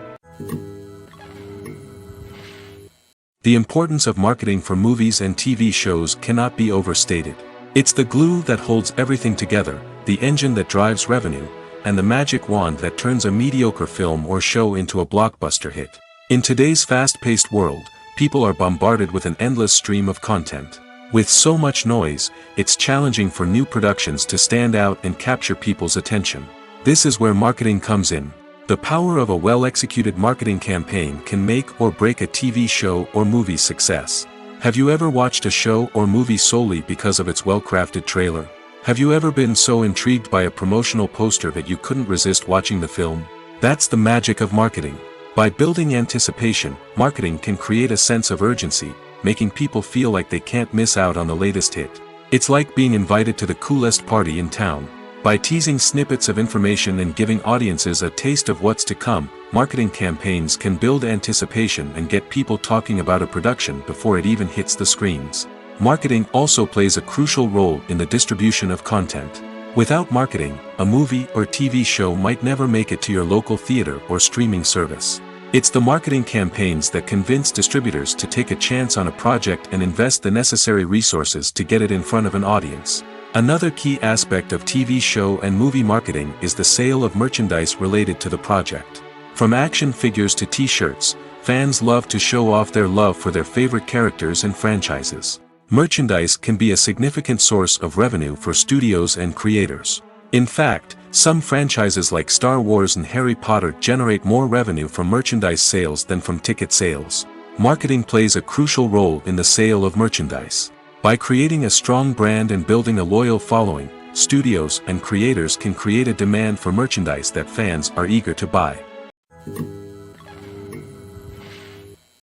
The importance of marketing for movies and TV shows cannot be overstated. It's the glue that holds everything together, the engine that drives revenue, and the magic wand that turns a mediocre film or show into a blockbuster hit. In today's fast-paced world, people are bombarded with an endless stream of content. With so much noise, it's challenging for new productions to stand out and capture people's attention. This is where marketing comes in. The power of a well-executed marketing campaign can make or break a TV show or movie's success. Have you ever watched a show or movie solely because of its well-crafted trailer? Have you ever been so intrigued by a promotional poster that you couldn't resist watching the film? That's the magic of marketing. By building anticipation, marketing can create a sense of urgency, making people feel like they can't miss out on the latest hit. It's like being invited to the coolest party in town. By teasing snippets of information and giving audiences a taste of what's to come, marketing campaigns can build anticipation and get people talking about a production before it even hits the screens. Marketing also plays a crucial role in the distribution of content. Without marketing, a movie or TV show might never make it to your local theater or streaming service. It's the marketing campaigns that convince distributors to take a chance on a project and invest the necessary resources to get it in front of an audience. Another key aspect of TV show and movie marketing is the sale of merchandise related to the project. From action figures to t-shirts, fans love to show off their love for their favorite characters and franchises. Merchandise can be a significant source of revenue for studios and creators. In fact, some franchises like Star Wars and Harry Potter generate more revenue from merchandise sales than from ticket sales. Marketing plays a crucial role in the sale of merchandise. By creating a strong brand and building a loyal following, studios and creators can create a demand for merchandise that fans are eager to buy.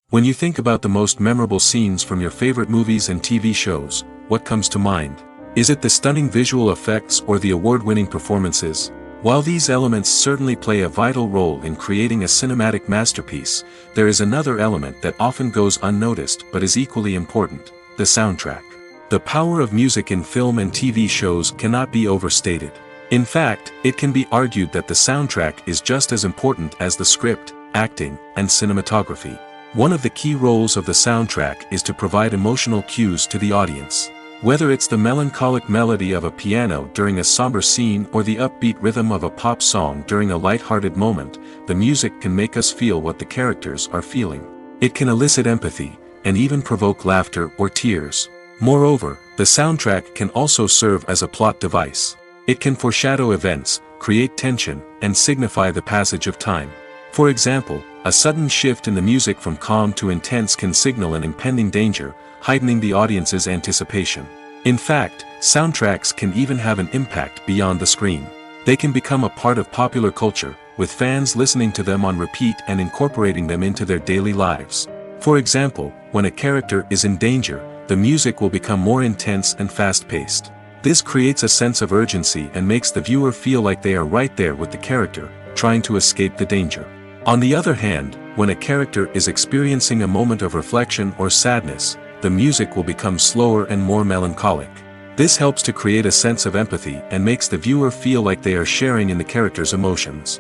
When you think about the most memorable scenes from your favorite movies and TV shows, what comes to mind? Is it the stunning visual effects or the award-winning performances? While these elements certainly play a vital role in creating a cinematic masterpiece, there is another element that often goes unnoticed but is equally important: the soundtrack. The power of music in film and TV shows cannot be overstated. In fact, it can be argued that the soundtrack is just as important as the script, acting, and cinematography. One of the key roles of the soundtrack is to provide emotional cues to the audience. Whether it's the melancholic melody of a piano during a somber scene or the upbeat rhythm of a pop song during a light-hearted moment, the music can make us feel what the characters are feeling. It can elicit empathy, and even provoke laughter or tears. Moreover, the soundtrack can also serve as a plot device. It can foreshadow events, create tension, and signify the passage of time. For example, a sudden shift in the music from calm to intense can signal an impending danger, heightening the audience's anticipation. In fact, soundtracks can even have an impact beyond the screen. They can become a part of popular culture, with fans listening to them on repeat and incorporating them into their daily lives. For example, when a character is in danger, the music will become more intense and fast-paced. This creates a sense of urgency and makes the viewer feel like they are right there with the character, trying to escape the danger. On the other hand, when a character is experiencing a moment of reflection or sadness, the music will become slower and more melancholic. This helps to create a sense of empathy and makes the viewer feel like they are sharing in the character's emotions.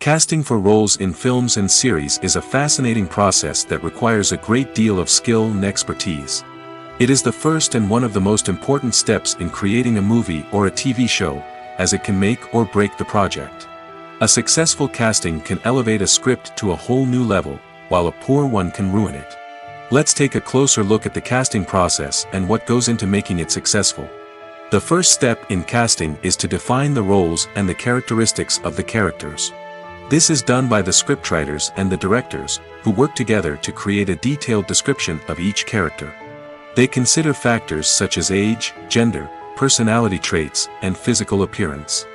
Casting for roles in films and series is a fascinating process that requires a great deal of skill and expertise. It is the first and one of the most important steps in creating a movie or a TV show, as it can make or break the project. A successful casting can elevate a script to a whole new level, while a poor one can ruin it. Let's take a closer look at the casting process and what goes into making it successful. The first step in casting is to define the roles and the characteristics of the characters. This is done by the scriptwriters and the directors, who work together to create a detailed description of each character. They consider factors such as age, gender, personality traits, and physical appearance.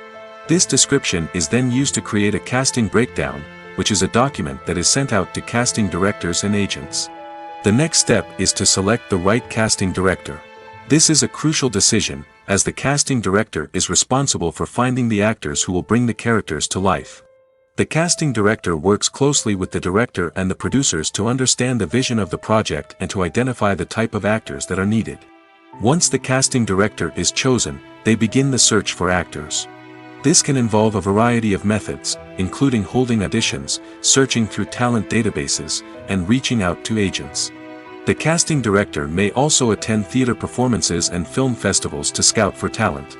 This description is then used to create a casting breakdown, which is a document that is sent out to casting directors and agents. The next step is to select the right casting director. This is a crucial decision, as the casting director is responsible for finding the actors who will bring the characters to life. The casting director works closely with the director and the producers to understand the vision of the project and to identify the type of actors that are needed. Once the casting director is chosen, they begin the search for actors. This can involve a variety of methods, including holding auditions, searching through talent databases, and reaching out to agents. The casting director may also attend theater performances and film festivals to scout for talent.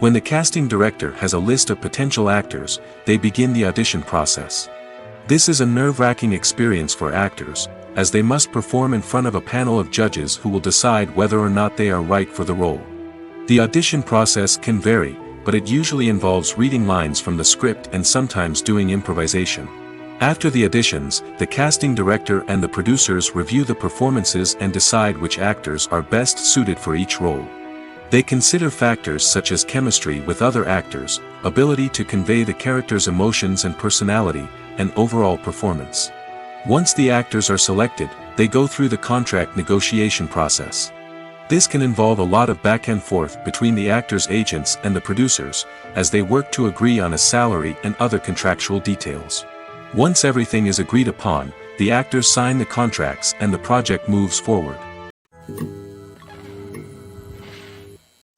When the casting director has a list of potential actors, they begin the audition process. This is a nerve-wracking experience for actors, as they must perform in front of a panel of judges who will decide whether or not they are right for the role. The audition process can vary, but it usually involves reading lines from the script and sometimes doing improvisation. After the auditions, the casting director and the producers review the performances and decide which actors are best suited for each role. They consider factors such as chemistry with other actors, ability to convey the character's emotions and personality, and overall performance. Once the actors are selected, they go through the contract negotiation process. This can involve a lot of back and forth between the actors' agents and the producers, as they work to agree on a salary and other contractual details. Once everything is agreed upon, the actors sign the contracts and the project moves forward.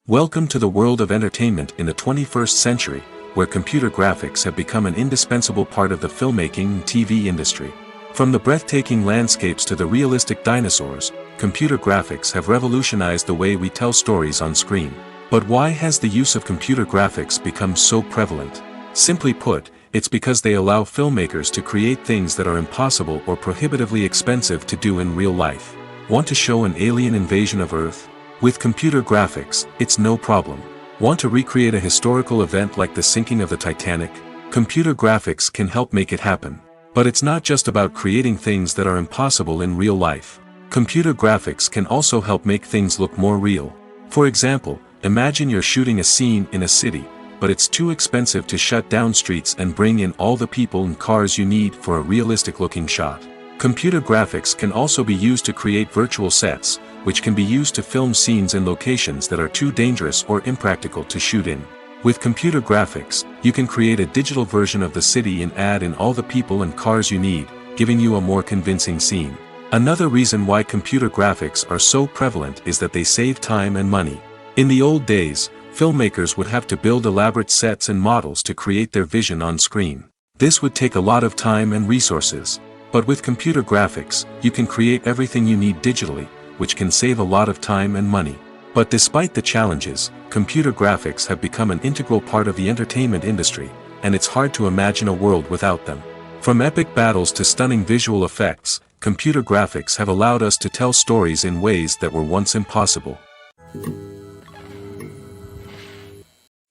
Welcome to the world of entertainment in the 21st century, where computer graphics have become an indispensable part of the filmmaking and TV industry. From the breathtaking landscapes to the realistic dinosaurs, computer graphics have revolutionized the way we tell stories on screen. But why has the use of computer graphics become so prevalent? Simply put, it's because they allow filmmakers to create things that are impossible or prohibitively expensive to do in real life. Want to show an alien invasion of Earth? With computer graphics, it's no problem. Want to recreate a historical event like the sinking of the Titanic? Computer graphics can help make it happen. But it's not just about creating things that are impossible in real life. Computer graphics can also help make things look more real. For example, imagine you're shooting a scene in a city, but it's too expensive to shut down streets and bring in all the people and cars you need for a realistic-looking shot. Computer graphics can also be used to create virtual sets, which can be used to film scenes in locations that are too dangerous or impractical to shoot in. With computer graphics, you can create a digital version of the city and add in all the people and cars you need, giving you a more convincing scene. Another reason why computer graphics are so prevalent is that they save time and money. In the old days, filmmakers would have to build elaborate sets and models to create their vision on screen. This would take a lot of time and resources. But with computer graphics, you can create everything you need digitally, which can save a lot of time and money. But despite the challenges, computer graphics have become an integral part of the entertainment industry, and it's hard to imagine a world without them. From epic battles to stunning visual effects, computer graphics have allowed us to tell stories in ways that were once impossible.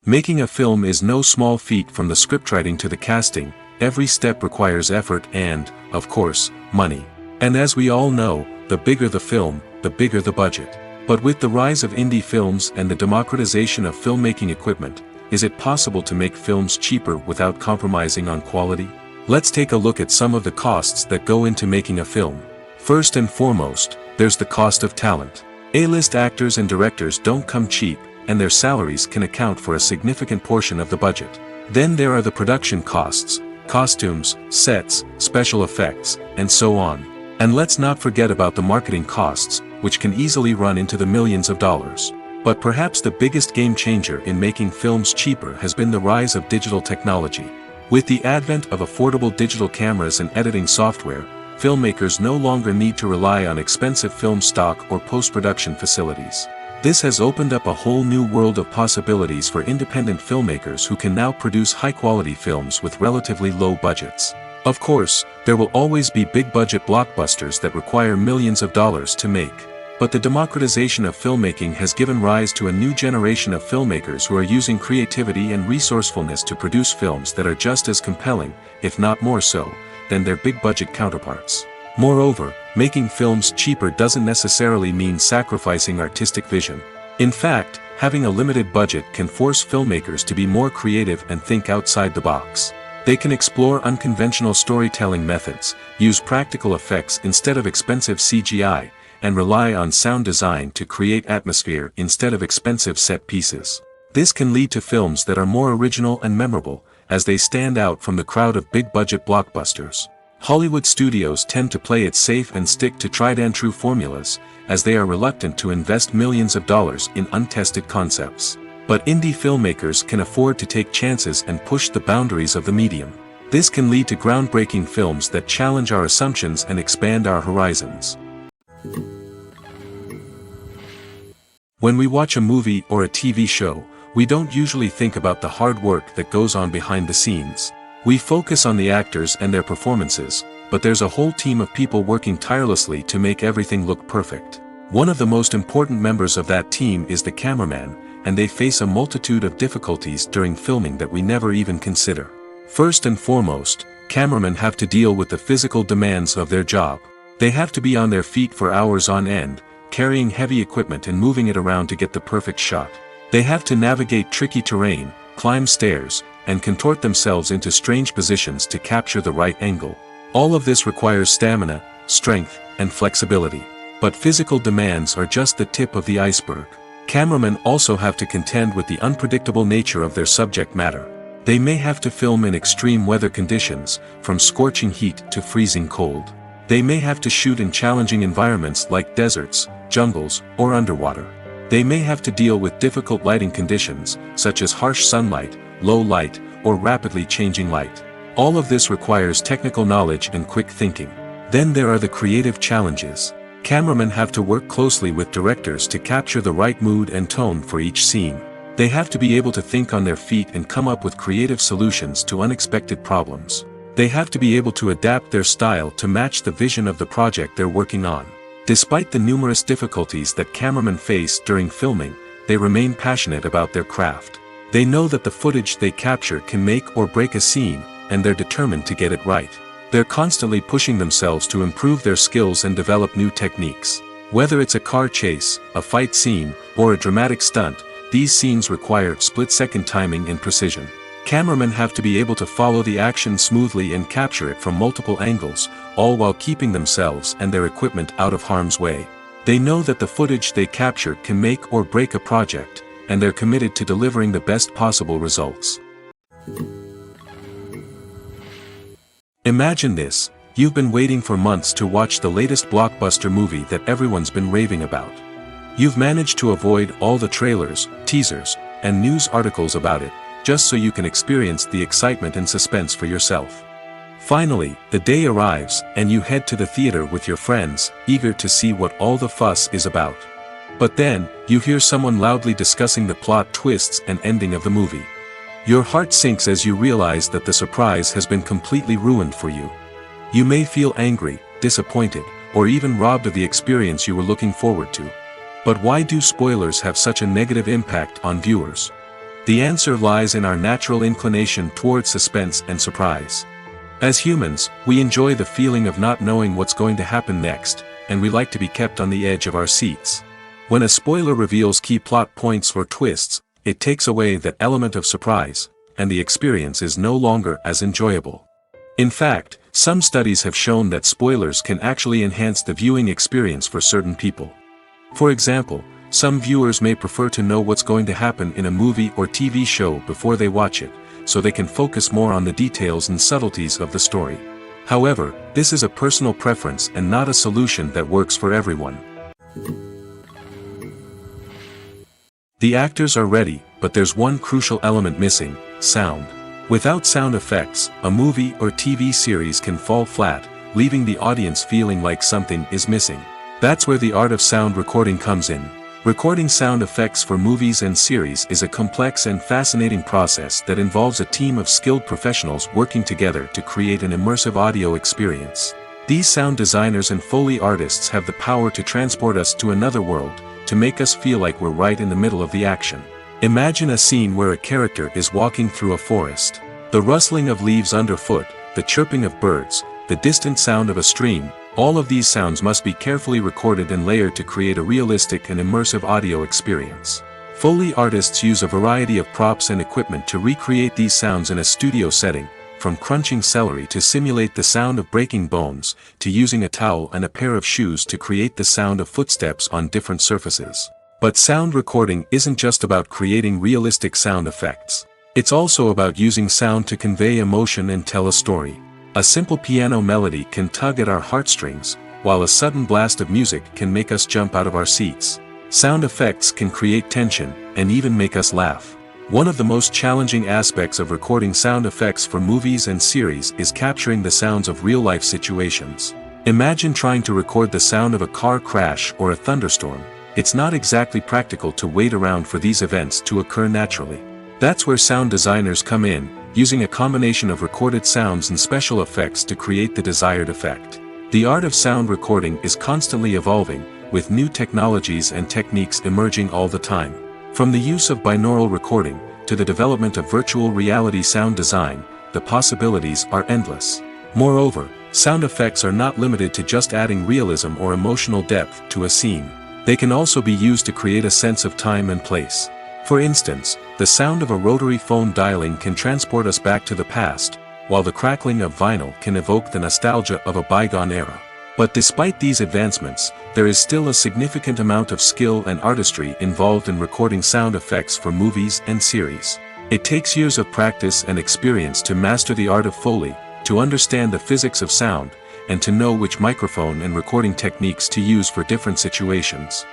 Making a film is no small feat. From the scriptwriting to the casting, every step requires effort and, of course, money. And as we all know, the bigger the film, the bigger the budget. But with the rise of indie films and the democratization of filmmaking equipment, is it possible to make films cheaper without compromising on quality? Let's take a look at some of the costs that go into making a film. First and foremost, there's the cost of talent. A-list actors and directors don't come cheap, and their salaries can account for a significant portion of the budget. Then there are the production costs, costumes, sets, special effects, and so on. And let's not forget about the marketing costs, which can easily run into the millions of dollars. But perhaps the biggest game changer in making films cheaper has been the rise of digital technology. With the advent of affordable digital cameras and editing software, filmmakers no longer need to rely on expensive film stock or post-production facilities. This has opened up a whole new world of possibilities for independent filmmakers who can now produce high-quality films with relatively low budgets. Of course, there will always be big-budget blockbusters that require millions of dollars to make. But the democratization of filmmaking has given rise to a new generation of filmmakers who are using creativity and resourcefulness to produce films that are just as compelling, if not more so, than their big-budget counterparts. Moreover, making films cheaper doesn't necessarily mean sacrificing artistic vision. In fact, having a limited budget can force filmmakers to be more creative and think outside the box. They can explore unconventional storytelling methods, use practical effects instead of expensive CGI, and rely on sound design to create atmosphere instead of expensive set pieces. This can lead to films that are more original and memorable, as they stand out from the crowd of big-budget blockbusters. Hollywood studios tend to play it safe and stick to tried-and-true formulas, as they are reluctant to invest millions of dollars in untested concepts. But indie filmmakers can afford to take chances and push the boundaries of the medium. This can lead to groundbreaking films that challenge our assumptions and expand our horizons. When we watch a movie or a TV show, we don't usually think about the hard work that goes on behind the scenes. We focus on the actors and their performances, but there's a whole team of people working tirelessly to make everything look perfect. One of the most important members of that team is the cameraman, and they face a multitude of difficulties during filming that we never even consider. First and foremost, cameramen have to deal with the physical demands of their job. They have to be on their feet for hours on end, carrying heavy equipment and moving it around to get the perfect shot. They have to navigate tricky terrain, climb stairs, and contort themselves into strange positions to capture the right angle. All of this requires stamina, strength, and flexibility. But physical demands are just the tip of the iceberg. Cameramen also have to contend with the unpredictable nature of their subject matter. They may have to film in extreme weather conditions, from scorching heat to freezing cold. They may have to shoot in challenging environments like deserts, jungles, or underwater. They may have to deal with difficult lighting conditions, such as harsh sunlight, low light, or rapidly changing light. All of this requires technical knowledge and quick thinking. Then there are the creative challenges. Cameramen have to work closely with directors to capture the right mood and tone for each scene. They have to be able to think on their feet and come up with creative solutions to unexpected problems. They have to be able to adapt their style to match the vision of the project they're working on. Despite the numerous difficulties that cameramen face during filming, they remain passionate about their craft. They know that the footage they capture can make or break a scene, and they're determined to get it right. They're constantly pushing themselves to improve their skills and develop new techniques. Whether it's a car chase, a fight scene, or a dramatic stunt, these scenes require split-second timing and precision. Cameramen have to be able to follow the action smoothly and capture it from multiple angles, all while keeping themselves and their equipment out of harm's way. They know that the footage they capture can make or break a project, and they're committed to delivering the best possible results. Imagine this: you've been waiting for months to watch the latest blockbuster movie that everyone's been raving about. You've managed to avoid all the trailers, teasers, and news articles about it, just so you can experience the excitement and suspense for yourself. Finally, the day arrives, and you head to the theater with your friends, eager to see what all the fuss is about. But then, you hear someone loudly discussing the plot twists and ending of the movie. Your heart sinks as you realize that the surprise has been completely ruined for you. You may feel angry, disappointed, or even robbed of the experience you were looking forward to. But why do spoilers have such a negative impact on viewers? The answer lies in our natural inclination toward suspense and surprise. As humans, we enjoy the feeling of not knowing what's going to happen next, and we like to be kept on the edge of our seats. When a spoiler reveals key plot points or twists, it takes away that element of surprise, and the experience is no longer as enjoyable. In fact, some studies have shown that spoilers can actually enhance the viewing experience for certain people. For example, some viewers may prefer to know what's going to happen in a movie or TV show before they watch it, so they can focus more on the details and subtleties of the story. However, this is a personal preference and not a solution that works for everyone. The actors are ready, but there's one crucial element missing: sound. Without sound effects, a movie or TV series can fall flat, leaving the audience feeling like something is missing. That's where the art of sound recording comes in. Recording sound effects for movies and series is a complex and fascinating process that involves a team of skilled professionals working together to create an immersive audio experience. These sound designers and Foley artists have the power to transport us to another world, to make us feel like we're right in the middle of the action. Imagine a scene where a character is walking through a forest. The rustling of leaves underfoot, the chirping of birds, the distant sound of a stream, all of these sounds must be carefully recorded and layered to create a realistic and immersive audio experience. Foley artists use a variety of props and equipment to recreate these sounds in a studio setting, from crunching celery to simulate the sound of breaking bones, to using a towel and a pair of shoes to create the sound of footsteps on different surfaces. But sound recording isn't just about creating realistic sound effects. It's also about using sound to convey emotion and tell a story. A simple piano melody can tug at our heartstrings, while a sudden blast of music can make us jump out of our seats. Sound effects can create tension, and even make us laugh. One of the most challenging aspects of recording sound effects for movies and series is capturing the sounds of real-life situations. Imagine trying to record the sound of a car crash or a thunderstorm. It's not exactly practical to wait around for these events to occur naturally. That's where sound designers come in, using a combination of recorded sounds and special effects to create the desired effect. The art of sound recording is constantly evolving, with new technologies and techniques emerging all the time. From the use of binaural recording, to the development of virtual reality sound design, the possibilities are endless. Moreover, sound effects are not limited to just adding realism or emotional depth to a scene. They can also be used to create a sense of time and place. For instance, the sound of a rotary phone dialing can transport us back to the past, while the crackling of vinyl can evoke the nostalgia of a bygone era. But despite these advancements, there is still a significant amount of skill and artistry involved in recording sound effects for movies and series. It takes years of practice and experience to master the art of Foley, to understand the physics of sound, and to know which microphone and recording techniques to use for different situations.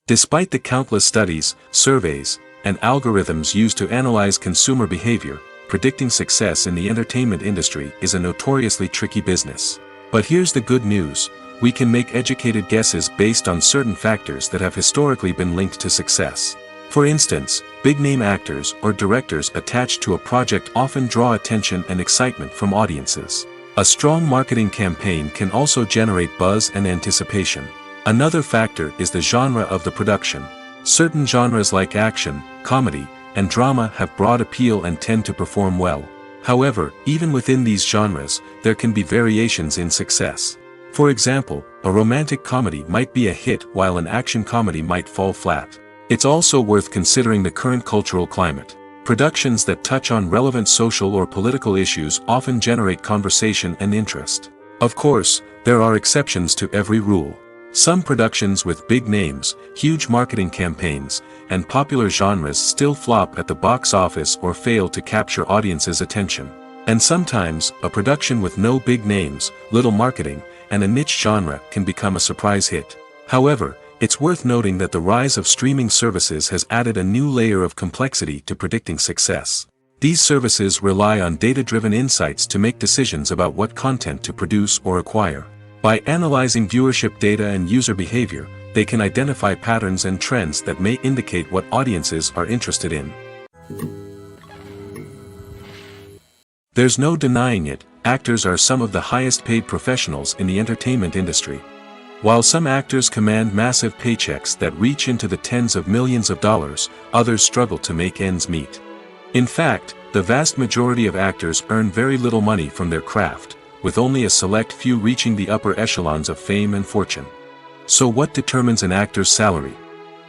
Despite the countless studies, surveys, and algorithms used to analyze consumer behavior, predicting success in the entertainment industry is a notoriously tricky business. But here's the good news: we can make educated guesses based on certain factors that have historically been linked to success. For instance, big-name actors or directors attached to a project often draw attention and excitement from audiences. A strong marketing campaign can also generate buzz and anticipation. Another factor is the genre of the production. Certain genres like action, comedy, and drama have broad appeal and tend to perform well. However, even within these genres, there can be variations in success. For example, a romantic comedy might be a hit while an action comedy might fall flat. It's also worth considering the current cultural climate. Productions that touch on relevant social or political issues often generate conversation and interest. Of course, there are exceptions to every rule. Some productions with big names, huge marketing campaigns, and popular genres still flop at the box office or fail to capture audiences' attention. And sometimes, a production with no big names, little marketing, and a niche genre can become a surprise hit. However, it's worth noting that the rise of streaming services has added a new layer of complexity to predicting success. These services rely on data-driven insights to make decisions about what content to produce or acquire. By analyzing viewership data and user behavior, they can identify patterns and trends that may indicate what audiences are interested in. There's no denying it, actors are some of the highest-paid professionals in the entertainment industry. While some actors command massive paychecks that reach into the tens of millions of dollars, others struggle to make ends meet. In fact, the vast majority of actors earn very little money from their craft, with only a select few reaching the upper echelons of fame and fortune. So what determines an actor's salary?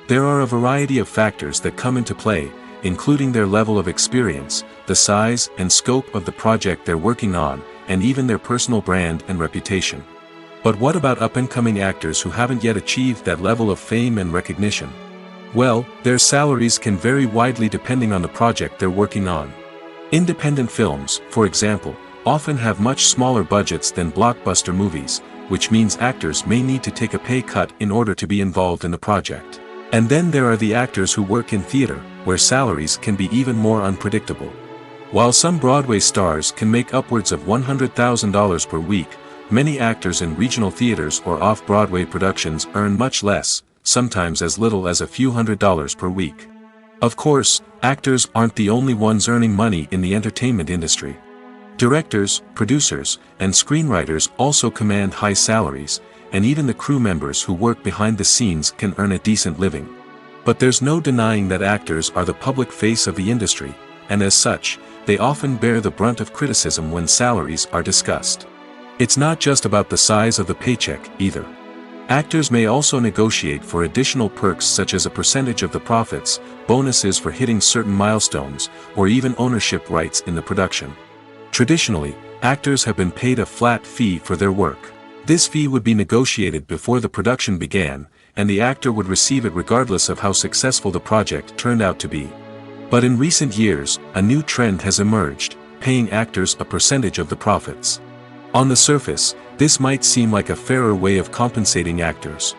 There are a variety of factors that come into play, including their level of experience, the size and scope of the project they're working on, and even their personal brand and reputation. But what about up-and-coming actors who haven't yet achieved that level of fame and recognition? Well, their salaries can vary widely depending on the project they're working on. Independent films, for example, often have much smaller budgets than blockbuster movies, which means actors may need to take a pay cut in order to be involved in the project. And then there are the actors who work in theater, where salaries can be even more unpredictable. While some Broadway stars can make upwards of $100,000 per week, many actors in regional theaters or off-Broadway productions earn much less, sometimes as little as a few $100s per week. Of course, actors aren't the only ones earning money in the entertainment industry. Directors, producers, and screenwriters also command high salaries, and even the crew members who work behind the scenes can earn a decent living. But there's no denying that actors are the public face of the industry, and as such, they often bear the brunt of criticism when salaries are discussed. It's not just about the size of the paycheck, either. Actors may also negotiate for additional perks such as a percentage of the profits, bonuses for hitting certain milestones, or even ownership rights in the production. Traditionally, actors have been paid a flat fee for their work. This fee would be negotiated before the production began, and the actor would receive it regardless of how successful the project turned out to be. But in recent years, a new trend has emerged, paying actors a percentage of the profits. On the surface, this might seem like a fairer way of compensating actors.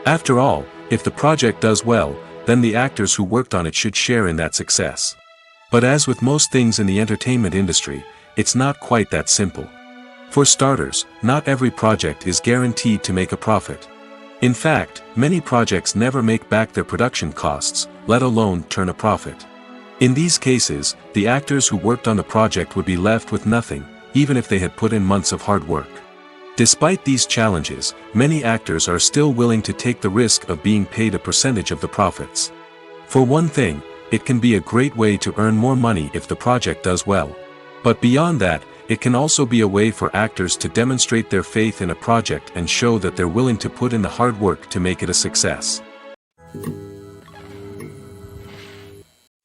After all, if the project does well, then the actors who worked on it should share in that success. But as with most things in the entertainment industry, it's not quite that simple. For starters, not every project is guaranteed to make a profit. In fact, many projects never make back their production costs, let alone turn a profit. In these cases, the actors who worked on the project would be left with nothing, even if they had put in months of hard work. Despite these challenges, many actors are still willing to take the risk of being paid a percentage of the profits. For one thing, it can be a great way to earn more money if the project does well. But beyond that, it can also be a way for actors to demonstrate their faith in a project and show that they're willing to put in the hard work to make it a success.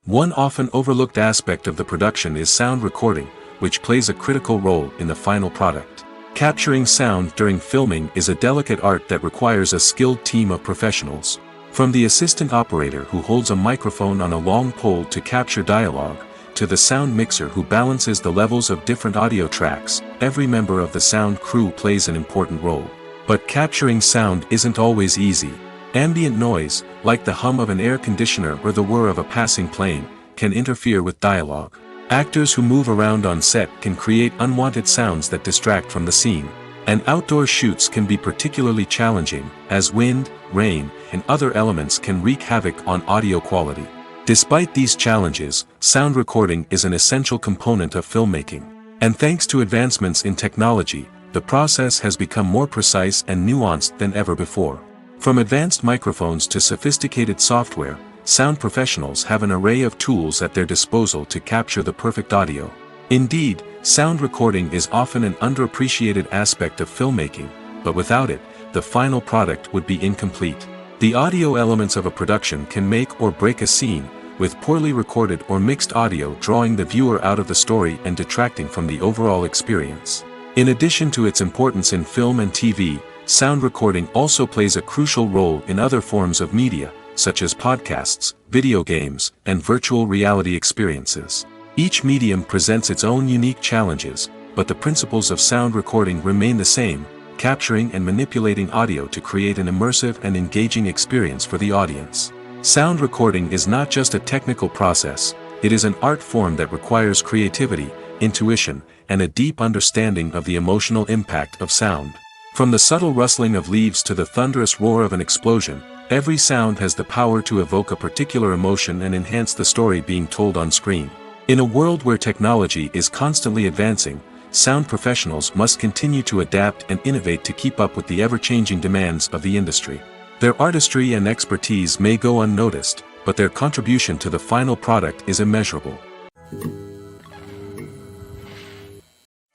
One often overlooked aspect of the production is sound recording, which plays a critical role in the final product. Capturing sound during filming is a delicate art that requires a skilled team of professionals. From the assistant operator who holds a microphone on a long pole to capture dialogue, to the sound mixer who balances the levels of different audio tracks, every member of the sound crew plays an important role. But capturing sound isn't always easy. Ambient noise, like the hum of an air conditioner or the whir of a passing plane, can interfere with dialogue. Actors who move around on set can create unwanted sounds that distract from the scene. And outdoor shoots can be particularly challenging, as wind, rain, and other elements can wreak havoc on audio quality. Despite these challenges, sound recording is an essential component of filmmaking. And thanks to advancements in technology, the process has become more precise and nuanced than ever before. From advanced microphones to sophisticated software, sound professionals have an array of tools at their disposal to capture the perfect audio. Indeed, sound recording is often an underappreciated aspect of filmmaking, but without it, the final product would be incomplete. The audio elements of a production can make or break a scene, with poorly recorded or mixed audio drawing the viewer out of the story and detracting from the overall experience. In addition to its importance in film and TV, sound recording also plays a crucial role in other forms of media, such as podcasts, video games, and virtual reality experiences. Each medium presents its own unique challenges, but the principles of sound recording remain the same, capturing and manipulating audio to create an immersive and engaging experience for the audience. Sound recording is not just a technical process, it is an art form that requires creativity, intuition, and a deep understanding of the emotional impact of sound. From the subtle rustling of leaves to the thunderous roar of an explosion, every sound has the power to evoke a particular emotion and enhance the story being told on screen. In a world where technology is constantly advancing, sound professionals must continue to adapt and innovate to keep up with the ever-changing demands of the industry. Their artistry and expertise may go unnoticed, but their contribution to the final product is immeasurable.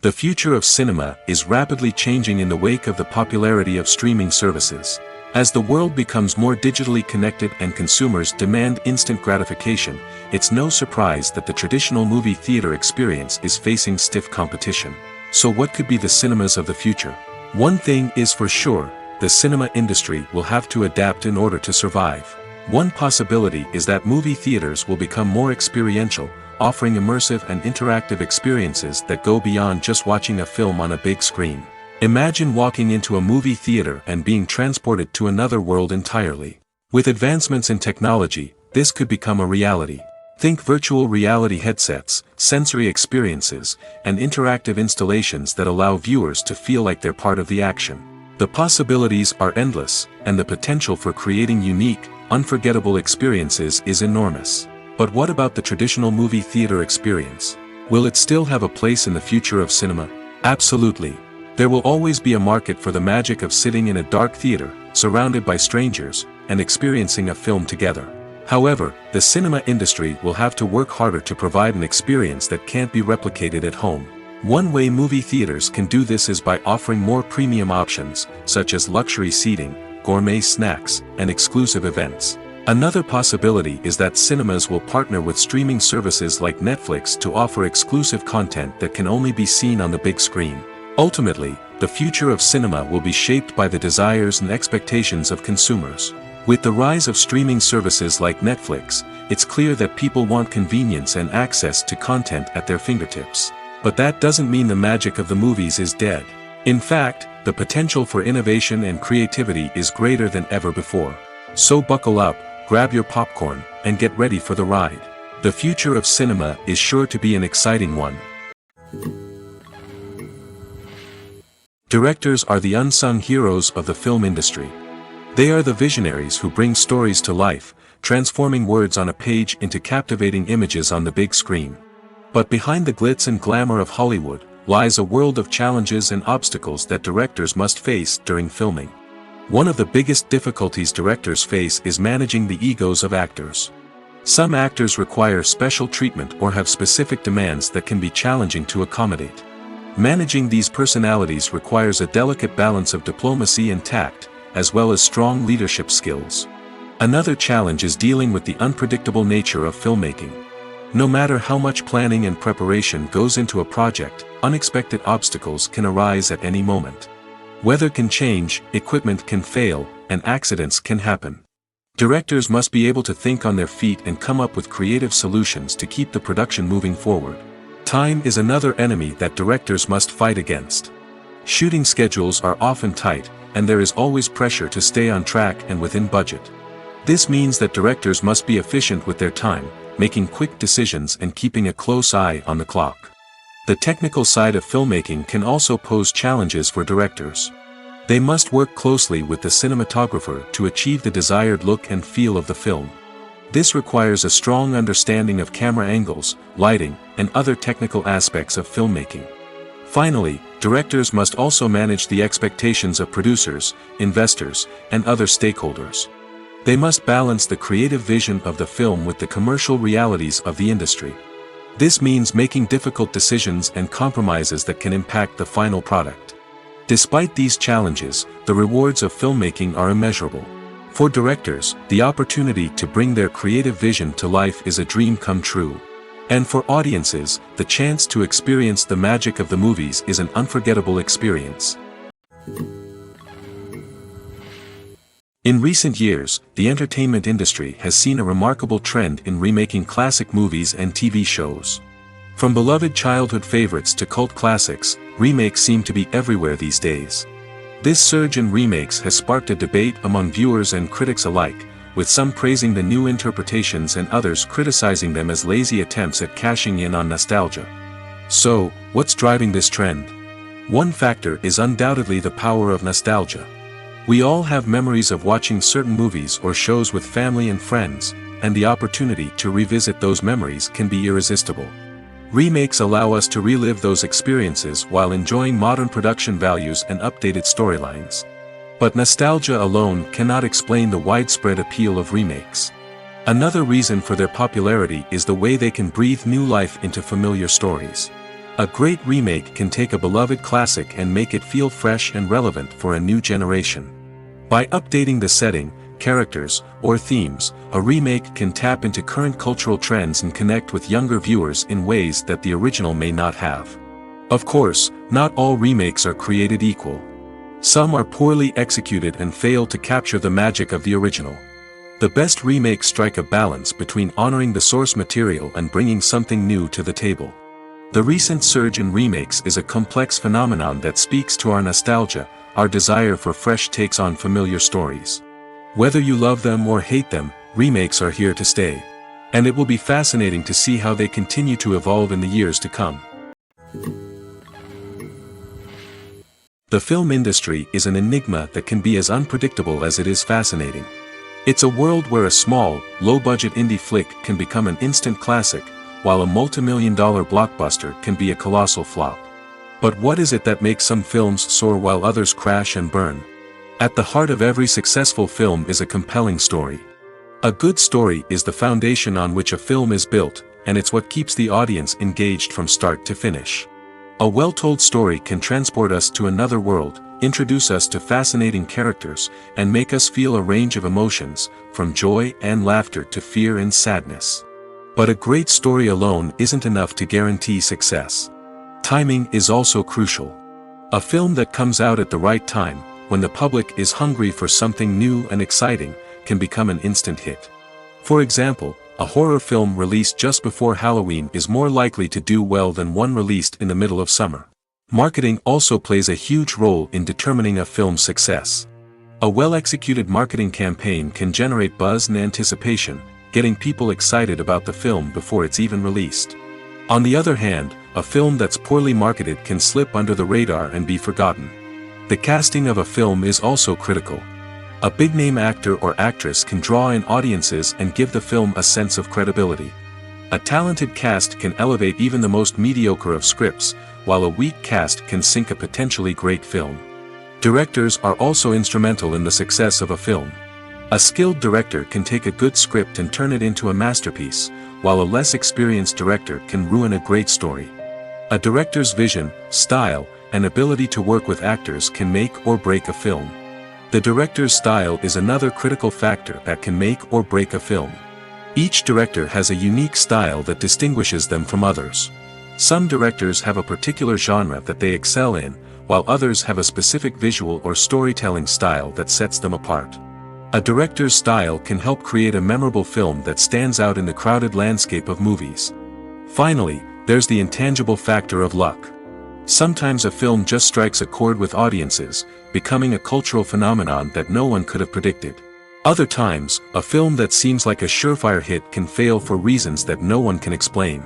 The future of cinema is rapidly changing in the wake of the popularity of streaming services. As the world becomes more digitally connected and consumers demand instant gratification, it's no surprise that the traditional movie theater experience is facing stiff competition. So what could be the cinemas of the future? One thing is for sure, the cinema industry will have to adapt in order to survive. One possibility is that movie theaters will become more experiential, offering immersive and interactive experiences that go beyond just watching a film on a big screen. Imagine walking into a movie theater and being transported to another world entirely. With advancements in technology, this could become a reality. Think virtual reality headsets, sensory experiences, and interactive installations that allow viewers to feel like they're part of the action. The possibilities are endless, and the potential for creating unique, unforgettable experiences is enormous. But what about the traditional movie theater experience? Will it still have a place in the future of cinema? Absolutely. There will always be a market for the magic of sitting in a dark theater, surrounded by strangers, and experiencing a film together. However, the cinema industry will have to work harder to provide an experience that can't be replicated at home. One way movie theaters can do this is by offering more premium options, such as luxury seating, gourmet snacks, and exclusive events. Another possibility is that cinemas will partner with streaming services like Netflix to offer exclusive content that can only be seen on the big screen. Ultimately, the future of cinema will be shaped by the desires and expectations of consumers. With the rise of streaming services like Netflix, it's clear that people want convenience and access to content at their fingertips. But that doesn't mean the magic of the movies is dead. In fact, the potential for innovation and creativity is greater than ever before. So buckle up, grab your popcorn, and get ready for the ride. The future of cinema is sure to be an exciting one. Directors are the unsung heroes of the film industry. They are the visionaries who bring stories to life, transforming words on a page into captivating images on the big screen. But behind the glitz and glamour of Hollywood, lies a world of challenges and obstacles that directors must face during filming. One of the biggest difficulties directors face is managing the egos of actors. Some actors require special treatment or have specific demands that can be challenging to accommodate. Managing these personalities requires a delicate balance of diplomacy and tact, as well as strong leadership skills. Another challenge is dealing with the unpredictable nature of filmmaking. No matter how much planning and preparation goes into a project, unexpected obstacles can arise at any moment. Weather can change, equipment can fail, and accidents can happen. Directors must be able to think on their feet and come up with creative solutions to keep the production moving forward. Time is another enemy that directors must fight against. Shooting schedules are often tight, and there is always pressure to stay on track and within budget. This means that directors must be efficient with their time, making quick decisions and keeping a close eye on the clock. The technical side of filmmaking can also pose challenges for directors. They must work closely with the cinematographer to achieve the desired look and feel of the film. This requires a strong understanding of camera angles, lighting, and other technical aspects of filmmaking. Finally, directors must also manage the expectations of producers, investors, and other stakeholders. They must balance the creative vision of the film with the commercial realities of the industry. This means making difficult decisions and compromises that can impact the final product. Despite these challenges, the rewards of filmmaking are immeasurable. For directors, the opportunity to bring their creative vision to life is a dream come true. And for audiences, the chance to experience the magic of the movies is an unforgettable experience. In recent years, the entertainment industry has seen a remarkable trend in remaking classic movies and TV shows. From beloved childhood favorites to cult classics, remakes seem to be everywhere these days. This surge in remakes has sparked a debate among viewers and critics alike, with some praising the new interpretations and others criticizing them as lazy attempts at cashing in on nostalgia. So, what's driving this trend? One factor is undoubtedly the power of nostalgia. We all have memories of watching certain movies or shows with family and friends, and the opportunity to revisit those memories can be irresistible. Remakes allow us to relive those experiences while enjoying modern production values and updated storylines. But nostalgia alone cannot explain the widespread appeal of remakes. Another reason for their popularity is the way they can breathe new life into familiar stories. A great remake can take a beloved classic and make it feel fresh and relevant for a new generation. By updating the setting, characters, or themes, a remake can tap into current cultural trends and connect with younger viewers in ways that the original may not have. Of course, not all remakes are created equal. Some are poorly executed and fail to capture the magic of the original. The best remakes strike a balance between honoring the source material and bringing something new to the table. The recent surge in remakes is a complex phenomenon that speaks to our nostalgia, our desire for fresh takes on familiar stories. Whether you love them or hate them, remakes are here to stay. And it will be fascinating to see how they continue to evolve in the years to come. The film industry is an enigma that can be as unpredictable as it is fascinating. It's a world where a small, low-budget indie flick can become an instant classic, while a multi-million-dollar blockbuster can be a colossal flop. But what is it that makes some films soar while others crash and burn? At the heart of every successful film is a compelling story. A good story is the foundation on which a film is built, and it's what keeps the audience engaged from start to finish. A well-told story can transport us to another world, introduce us to fascinating characters, and make us feel a range of emotions, from joy and laughter to fear and sadness. But a great story alone isn't enough to guarantee success. Timing is also crucial. A film that comes out at the right time, when the public is hungry for something new and exciting, can become an instant hit. For example, a horror film released just before Halloween is more likely to do well than one released in the middle of summer. Marketing also plays a huge role in determining a film's success. A well-executed marketing campaign can generate buzz and anticipation, getting people excited about the film before it's even released. On the other hand, a film that's poorly marketed can slip under the radar and be forgotten. The casting of a film is also critical. A big-name actor or actress can draw in audiences and give the film a sense of credibility. A talented cast can elevate even the most mediocre of scripts, while a weak cast can sink a potentially great film. Directors are also instrumental in the success of a film. A skilled director can take a good script and turn it into a masterpiece, while a less experienced director can ruin a great story. A director's vision, style, and ability to work with actors can make or break a film. The director's style is another critical factor that can make or break a film. Each director has a unique style that distinguishes them from others. Some directors have a particular genre that they excel in, while others have a specific visual or storytelling style that sets them apart. A director's style can help create a memorable film that stands out in the crowded landscape of movies. Finally, there's the intangible factor of luck. Sometimes a film just strikes a chord with audiences, becoming a cultural phenomenon that no one could have predicted. Other times, a film that seems like a surefire hit can fail for reasons that no one can explain.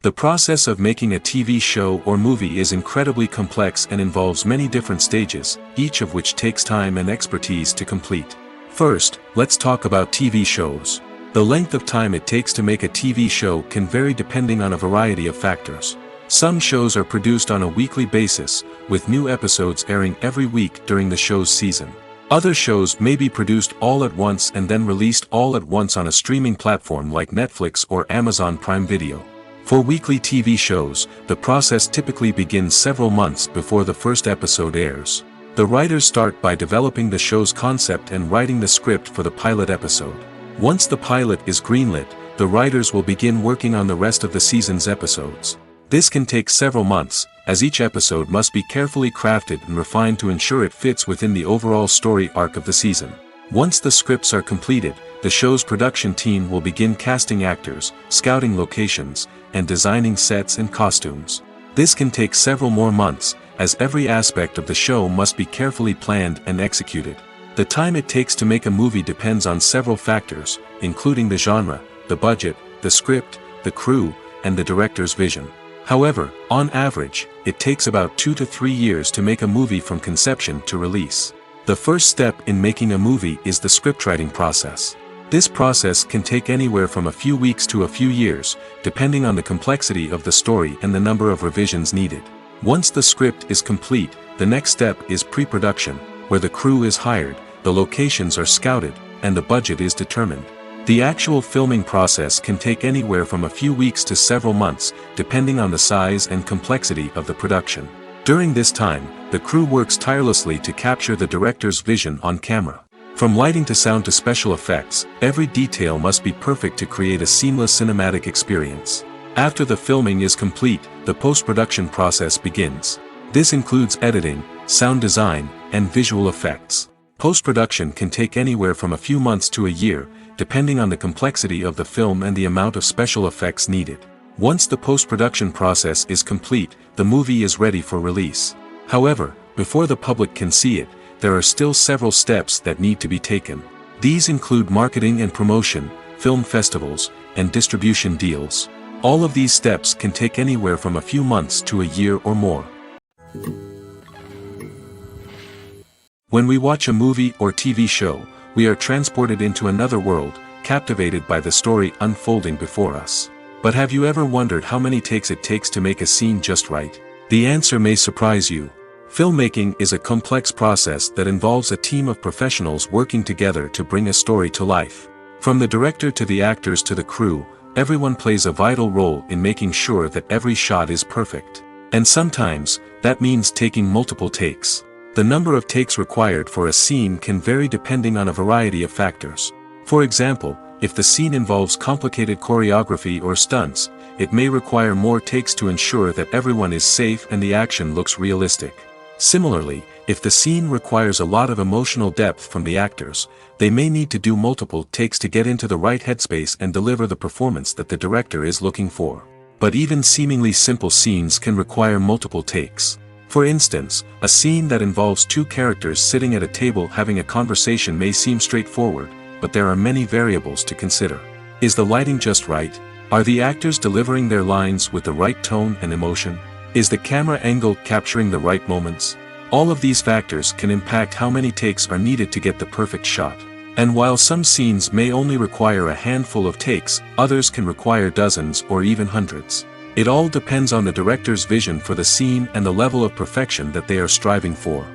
The process of making a TV show or movie is incredibly complex and involves many different stages, each of which takes time and expertise to complete. First, let's talk about TV shows. The length of time it takes to make a TV show can vary depending on a variety of factors. Some shows are produced on a weekly basis, with new episodes airing every week during the show's season. Other shows may be produced all at once and then released all at once on a streaming platform like Netflix or Amazon Prime Video. For weekly TV shows, the process typically begins several months before the first episode airs. The writers start by developing the show's concept and writing the script for the pilot episode. Once the pilot is greenlit, the writers will begin working on the rest of the season's episodes. This can take several months, as each episode must be carefully crafted and refined to ensure it fits within the overall story arc of the season. Once the scripts are completed, the show's production team will begin casting actors, scouting locations, and designing sets and costumes. This can take several more months, as every aspect of the show must be carefully planned and executed. The time it takes to make a movie depends on several factors, including the genre, the budget, the script, the crew, and the director's vision. However, on average, it takes about 2 to 3 years to make a movie from conception to release. The first step in making a movie is the scriptwriting process. This process can take anywhere from a few weeks to a few years, depending on the complexity of the story and the number of revisions needed. Once the script is complete, the next step is pre-production, where the crew is hired, the locations are scouted, and the budget is determined. The actual filming process can take anywhere from a few weeks to several months, depending on the size and complexity of the production. During this time, the crew works tirelessly to capture the director's vision on camera. From lighting to sound to special effects, every detail must be perfect to create a seamless cinematic experience. After the filming is complete, the post-production process begins. This includes editing, sound design, and visual effects. Post-production can take anywhere from a few months to a year, depending on the complexity of the film and the amount of special effects needed. Once the post-production process is complete, the movie is ready for release. However, before the public can see it, there are still several steps that need to be taken. These include marketing and promotion, film festivals, and distribution deals. All of these steps can take anywhere from a few months to a year or more. When we watch a movie or TV show, we are transported into another world, captivated by the story unfolding before us. But have you ever wondered how many takes it takes to make a scene just right? The answer may surprise you. Filmmaking is a complex process that involves a team of professionals working together to bring a story to life. From the director to the actors to the crew, everyone plays a vital role in making sure that every shot is perfect. And sometimes, that means taking multiple takes. The number of takes required for a scene can vary depending on a variety of factors. For example, if the scene involves complicated choreography or stunts, it may require more takes to ensure that everyone is safe and the action looks realistic. Similarly, if the scene requires a lot of emotional depth from the actors, they may need to do multiple takes to get into the right headspace and deliver the performance that the director is looking for. But even seemingly simple scenes can require multiple takes. For instance, a scene that involves two characters sitting at a table having a conversation may seem straightforward, but there are many variables to consider. Is the lighting just right? Are the actors delivering their lines with the right tone and emotion? Is the camera angle capturing the right moments? All of these factors can impact how many takes are needed to get the perfect shot. And while some scenes may only require a handful of takes, others can require dozens or even hundreds. It all depends on the director's vision for the scene and the level of perfection that they are striving for.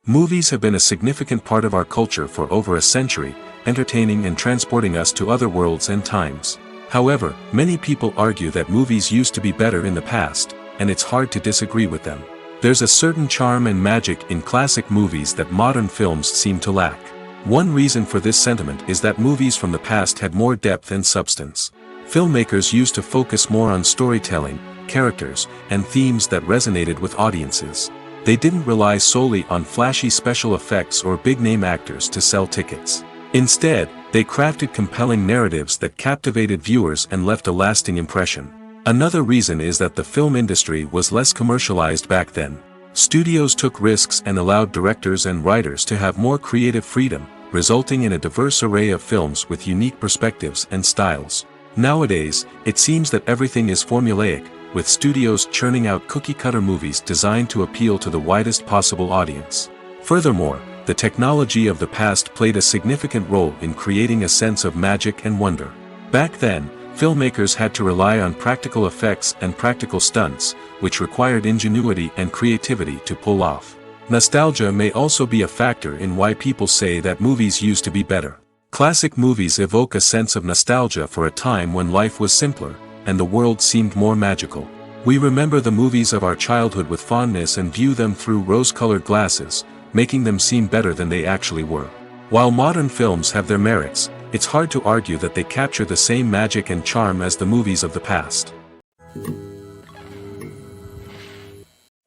Movies have been a significant part of our culture for over a century, entertaining and transporting us to other worlds and times. However, many people argue that movies used to be better in the past, and it's hard to disagree with them. There's a certain charm and magic in classic movies that modern films seem to lack. One reason for this sentiment is that movies from the past had more depth and substance. Filmmakers used to focus more on storytelling, characters, and themes that resonated with audiences. They didn't rely solely on flashy special effects or big-name actors to sell tickets. Instead, they crafted compelling narratives that captivated viewers and left a lasting impression. Another reason is that the film industry was less commercialized back then. Studios took risks and allowed directors and writers to have more creative freedom, resulting in a diverse array of films with unique perspectives and styles. Nowadays, it seems that everything is formulaic, with studios churning out cookie-cutter movies designed to appeal to the widest possible audience. Furthermore, the technology of the past played a significant role in creating a sense of magic and wonder. Back then, filmmakers had to rely on practical effects and practical stunts, which required ingenuity and creativity to pull off. Nostalgia may also be a factor in why people say that movies used to be better. Classic movies evoke a sense of nostalgia for a time when life was simpler, and the world seemed more magical. We remember the movies of our childhood with fondness and view them through rose-colored glasses, making them seem better than they actually were. While modern films have their merits, it's hard to argue that they capture the same magic and charm as the movies of the past.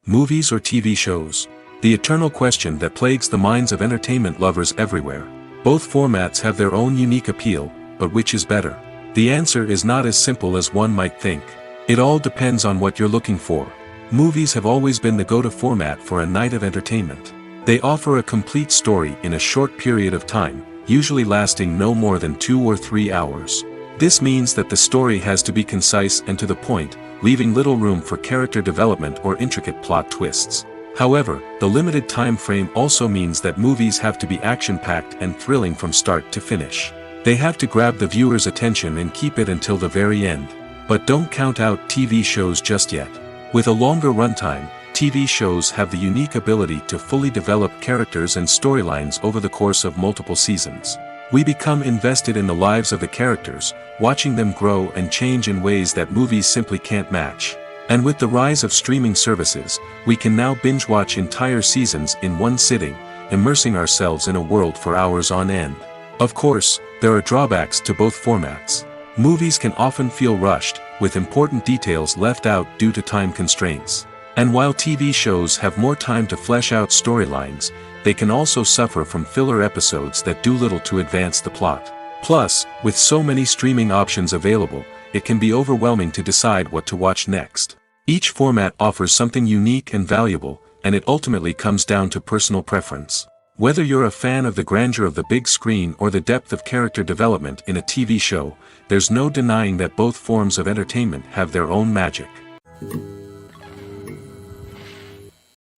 Movies or TV shows? The eternal question that plagues the minds of entertainment lovers everywhere. Both formats have their own unique appeal, but which is better? The answer is not as simple as one might think. It all depends on what you're looking for. Movies have always been the go-to format for a night of entertainment. They offer a complete story in a short period of time, usually lasting no more than 2 or 3 hours. This means that the story has to be concise and to the point, leaving little room for character development or intricate plot twists. However, the limited time frame also means that movies have to be action-packed and thrilling from start to finish. They have to grab the viewer's attention and keep it until the very end. But don't count out TV shows just yet. With a longer runtime, TV shows have the unique ability to fully develop characters and storylines over the course of multiple seasons. We become invested in the lives of the characters, watching them grow and change in ways that movies simply can't match. And with the rise of streaming services, we can now binge-watch entire seasons in one sitting, immersing ourselves in a world for hours on end. Of course, there are drawbacks to both formats. Movies can often feel rushed, with important details left out due to time constraints. And while TV shows have more time to flesh out storylines, they can also suffer from filler episodes that do little to advance the plot. Plus, with so many streaming options available, it can be overwhelming to decide what to watch next. Each format offers something unique and valuable, and it ultimately comes down to personal preference. Whether you're a fan of the grandeur of the big screen or the depth of character development in a TV show, there's no denying that both forms of entertainment have their own magic.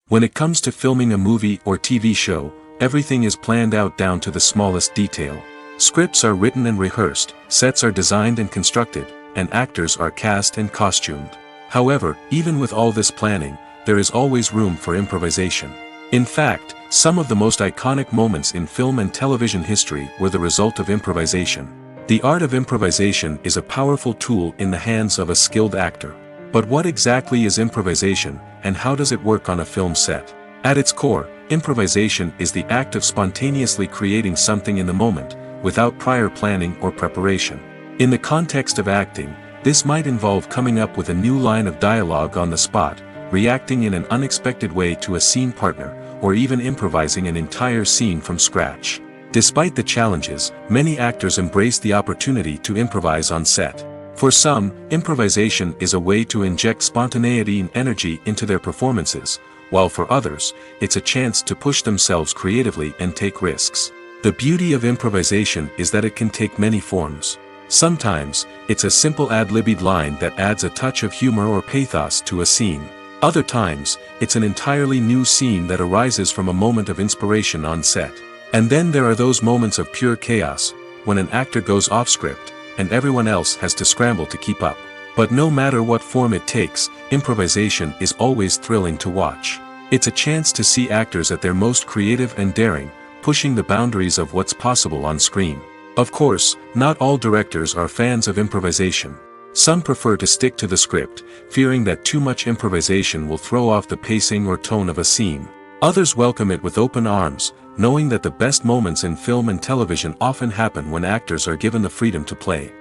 When it comes to filming a movie or TV show, everything is planned out down to the smallest detail. Scripts are written and rehearsed, sets are designed and constructed, and actors are cast and costumed. However, even with all this planning, there is always room for improvisation. In fact, some of the most iconic moments in film and television history were the result of improvisation. The art of improvisation is a powerful tool in the hands of a skilled actor. But what exactly is improvisation, and how does it work on a film set? At its core, improvisation is the act of spontaneously creating something in the moment, without prior planning or preparation. In the context of acting, This might involve coming up with a new line of dialogue on the spot, reacting in an unexpected way to a scene partner, or even improvising an entire scene from scratch. Despite the challenges, many actors embrace the opportunity to improvise on set. For some, improvisation is a way to inject spontaneity and energy into their performances, while for others, it's a chance to push themselves creatively and take risks. The beauty of improvisation is that it can take many forms. Sometimes, it's a simple ad-libbed line that adds a touch of humor or pathos to a scene. Other times, it's an entirely new scene that arises from a moment of inspiration on set. And then there are those moments of pure chaos, when an actor goes off script, and everyone else has to scramble to keep up. But no matter what form it takes, improvisation is always thrilling to watch. It's a chance to see actors at their most creative and daring, pushing the boundaries of what's possible on screen. Of course, not all directors are fans of improvisation. Some prefer to stick to the script, fearing that too much improvisation will throw off the pacing or tone of a scene. Others welcome it with open arms, knowing that the best moments in film and television often happen when actors are given the freedom to play.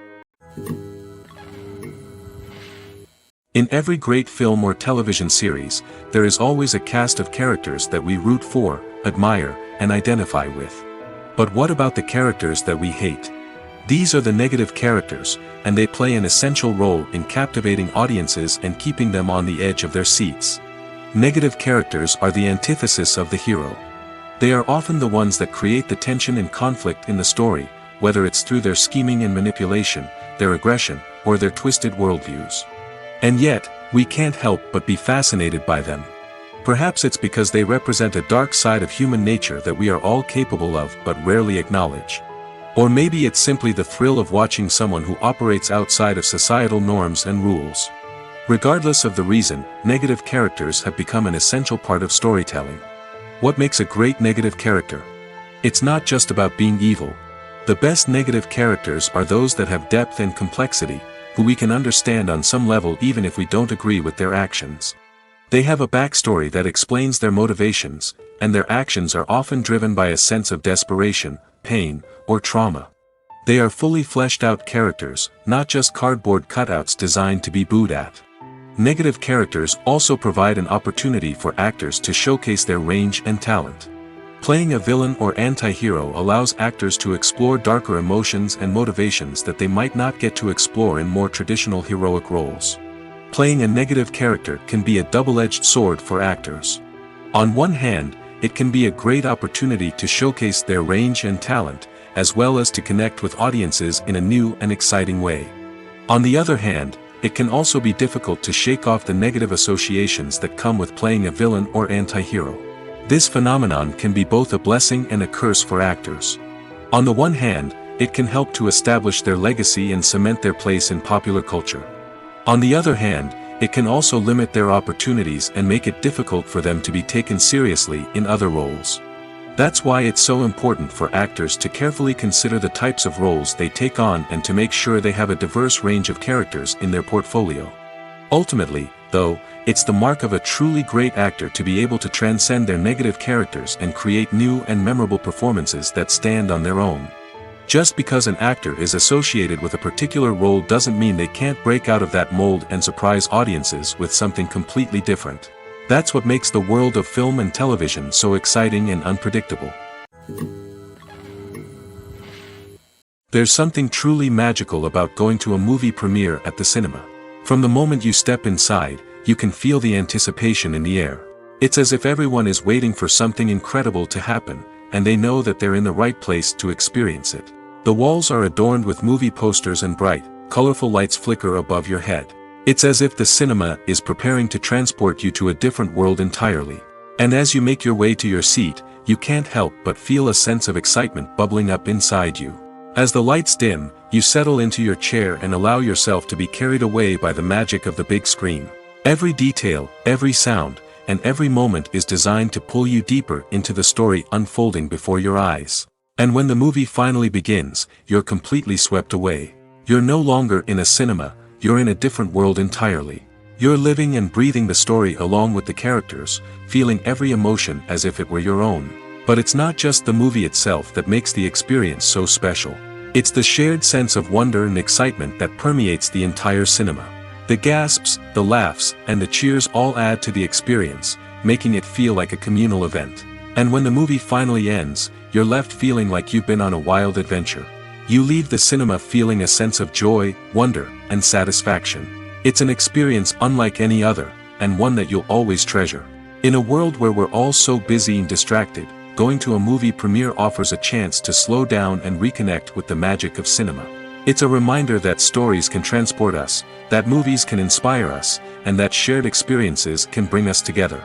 In every great film or television series, there is always a cast of characters that we root for, admire, and identify with. But what about the characters that we hate? These are the negative characters, and they play an essential role in captivating audiences and keeping them on the edge of their seats. Negative characters are the antithesis of the hero. They are often the ones that create the tension and conflict in the story, whether it's through their scheming and manipulation, their aggression, or their twisted worldviews. And yet, we can't help but be fascinated by them. Perhaps it's because they represent a dark side of human nature that we are all capable of but rarely acknowledge. Or maybe it's simply the thrill of watching someone who operates outside of societal norms and rules. Regardless of the reason, negative characters have become an essential part of storytelling. What makes a great negative character? It's not just about being evil. The best negative characters are those that have depth and complexity, who we can understand on some level even if we don't agree with their actions. They have a backstory that explains their motivations, and their actions are often driven by a sense of desperation, pain, or trauma. They are fully fleshed out characters, not just cardboard cutouts designed to be booed at. Negative characters also provide an opportunity for actors to showcase their range and talent. Playing a villain or anti-hero allows actors to explore darker emotions and motivations that they might not get to explore in more traditional heroic roles. Playing a negative character can be a double-edged sword for actors. On one hand, it can be a great opportunity to showcase their range and talent, as well as to connect with audiences in a new and exciting way. On the other hand, it can also be difficult to shake off the negative associations that come with playing a villain or anti-hero. This phenomenon can be both a blessing and a curse for actors. On the one hand, it can help to establish their legacy and cement their place in popular culture. On the other hand, it can also limit their opportunities and make it difficult for them to be taken seriously in other roles. That's why it's so important for actors to carefully consider the types of roles they take on and to make sure they have a diverse range of characters in their portfolio. Ultimately, though, it's the mark of a truly great actor to be able to transcend their negative characters and create new and memorable performances that stand on their own. Just because an actor is associated with a particular role doesn't mean they can't break out of that mold and surprise audiences with something completely different. That's what makes the world of film and television so exciting and unpredictable. There's something truly magical about going to a movie premiere at the cinema. From the moment you step inside, you can feel the anticipation in the air. It's as if everyone is waiting for something incredible to happen, and they know that they're in the right place to experience it. The walls are adorned with movie posters and bright, colorful lights flicker above your head. It's as if the cinema is preparing to transport you to a different world entirely. And as you make your way to your seat, you can't help but feel a sense of excitement bubbling up inside you. As the lights dim, you settle into your chair and allow yourself to be carried away by the magic of the big screen. Every detail, every sound, and every moment is designed to pull you deeper into the story unfolding before your eyes. And when the movie finally begins, you're completely swept away. You're no longer in a cinema, you're in a different world entirely. You're living and breathing the story along with the characters, feeling every emotion as if it were your own. But it's not just the movie itself that makes the experience so special. It's the shared sense of wonder and excitement that permeates the entire cinema. The gasps, the laughs, and the cheers all add to the experience, making it feel like a communal event. And when the movie finally ends, you're left feeling like you've been on a wild adventure. You leave the cinema feeling a sense of joy, wonder, and satisfaction. It's an experience unlike any other, and one that you'll always treasure. In a world where we're all so busy and distracted, going to a movie premiere offers a chance to slow down and reconnect with the magic of cinema. It's a reminder that stories can transport us, that movies can inspire us, and that shared experiences can bring us together.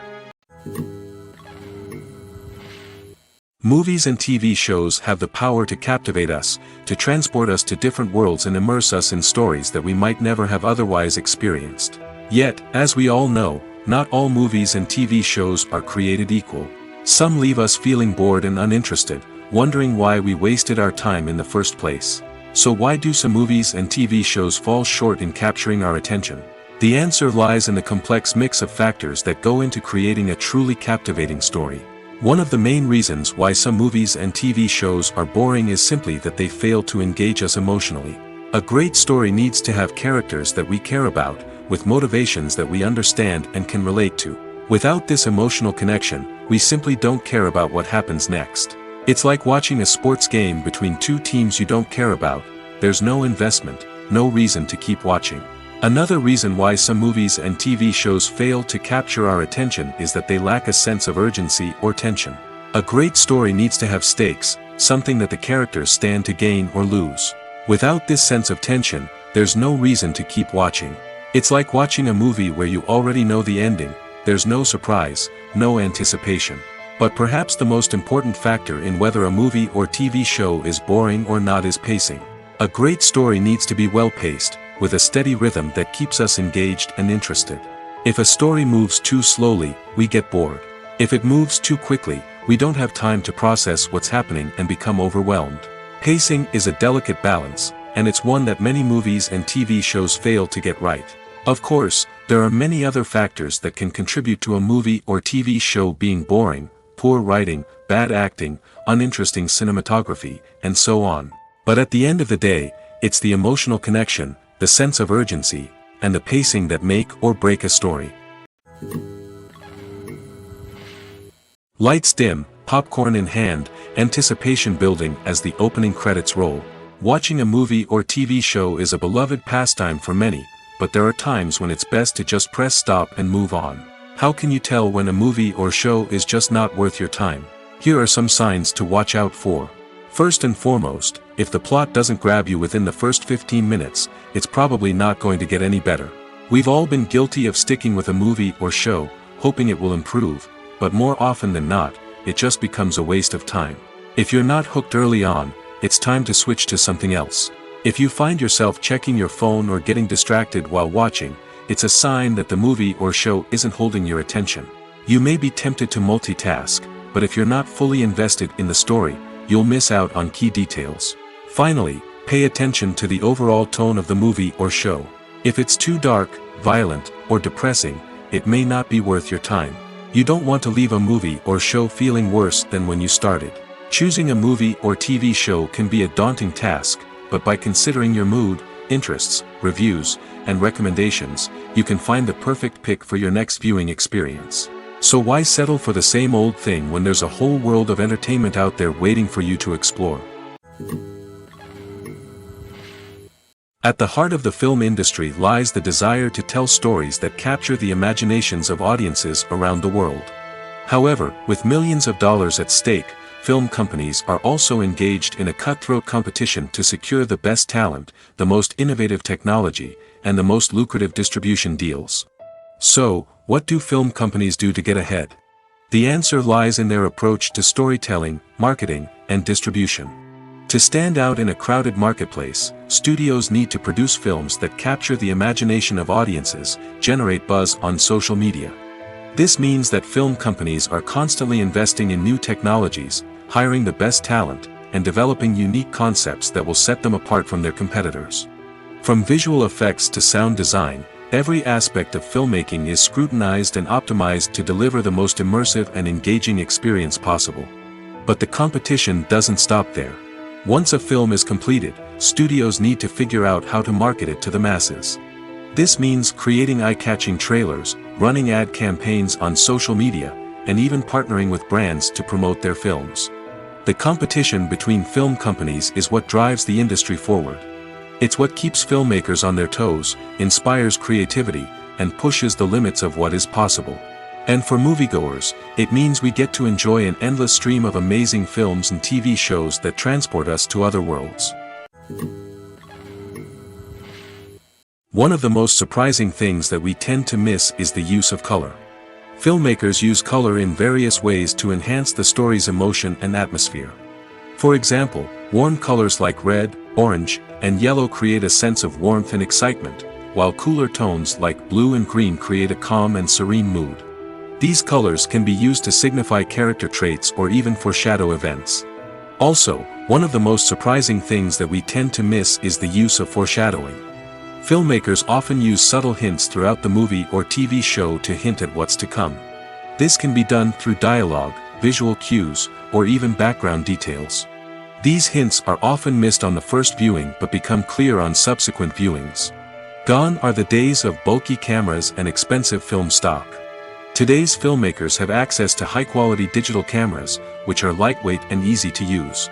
Movies and TV shows have the power to captivate us, to transport us to different worlds and immerse us in stories that we might never have otherwise experienced. Yet, as we all know, not all movies and TV shows are created equal. Some leave us feeling bored and uninterested, wondering why we wasted our time in the first place. So why do some movies and TV shows fall short in capturing our attention? The answer lies in the complex mix of factors that go into creating a truly captivating story. One of the main reasons why some movies and TV shows are boring is simply that they fail to engage us emotionally. A great story needs to have characters that we care about, with motivations that we understand and can relate to. Without this emotional connection, we simply don't care about what happens next. It's like watching a sports game between two teams you don't care about. There's no investment, no reason to keep watching. Another reason why some movies and TV shows fail to capture our attention is that they lack a sense of urgency or tension. A great story needs to have stakes, something that the characters stand to gain or lose. Without this sense of tension, there's no reason to keep watching. It's like watching a movie where you already know the ending. There's no surprise, no anticipation. But perhaps the most important factor in whether a movie or TV show is boring or not is pacing. A great story needs to be well-paced, with a steady rhythm that keeps us engaged and interested. If a story moves too slowly, we get bored. If it moves too quickly, we don't have time to process what's happening and become overwhelmed. Pacing is a delicate balance, and it's one that many movies and TV shows fail to get right. Of course, there are many other factors that can contribute to a movie or TV show being boring: poor writing, bad acting, uninteresting cinematography, and so on. But at the end of the day, it's the emotional connection, the sense of urgency, and the pacing that make or break a story. Lights dim, popcorn in hand, anticipation building as the opening credits roll. Watching a movie or TV show is a beloved pastime for many, but there are times when it's best to just press stop and move on. How can you tell when a movie or show is just not worth your time? Here are some signs to watch out for. First and foremost, if the plot doesn't grab you within the first 15 minutes, it's probably not going to get any better. We've all been guilty of sticking with a movie or show, hoping it will improve, but more often than not, it just becomes a waste of time. If you're not hooked early on, it's time to switch to something else. If you find yourself checking your phone or getting distracted while watching, it's a sign that the movie or show isn't holding your attention. You may be tempted to multitask, but if you're not fully invested in the story, you'll miss out on key details. Finally, pay attention to the overall tone of the movie or show. If it's too dark, violent, or depressing, it may not be worth your time. You don't want to leave a movie or show feeling worse than when you started. Choosing a movie or TV show can be a daunting task, but by considering your mood, interests, reviews, and recommendations, you can find the perfect pick for your next viewing experience. So why settle for the same old thing when there's a whole world of entertainment out there waiting for you to explore? At the heart of the film industry lies the desire to tell stories that capture the imaginations of audiences around the world. However, with millions of dollars at stake, film companies are also engaged in a cutthroat competition to secure the best talent, the most innovative technology, and the most lucrative distribution deals. So, what do film companies do to get ahead? The answer lies in their approach to storytelling, marketing, and distribution. To stand out in a crowded marketplace, studios need to produce films that capture the imagination of audiences, generate buzz on social media. This means that film companies are constantly investing in new technologies, hiring the best talent, and developing unique concepts that will set them apart from their competitors. From visual effects to sound design, every aspect of filmmaking is scrutinized and optimized to deliver the most immersive and engaging experience possible. But the competition doesn't stop there. Once a film is completed, studios need to figure out how to market it to the masses. This means creating eye-catching trailers, running ad campaigns on social media, and even partnering with brands to promote their films. The competition between film companies is what drives the industry forward. It's what keeps filmmakers on their toes, inspires creativity, and pushes the limits of what is possible. And for moviegoers, it means we get to enjoy an endless stream of amazing films and TV shows that transport us to other worlds. One of the most surprising things that we tend to miss is the use of color. Filmmakers use color in various ways to enhance the story's emotion and atmosphere. For example, warm colors like red, orange, and yellow create a sense of warmth and excitement, while cooler tones like blue and green create a calm and serene mood. These colors can be used to signify character traits or even foreshadow events. Also, one of the most surprising things that we tend to miss is the use of foreshadowing. Filmmakers often use subtle hints throughout the movie or TV show to hint at what's to come. This can be done through dialogue, visual cues, or even background details. These hints are often missed on the first viewing but become clear on subsequent viewings. Gone are the days of bulky cameras and expensive film stock. Today's filmmakers have access to high-quality digital cameras, which are lightweight and easy to use.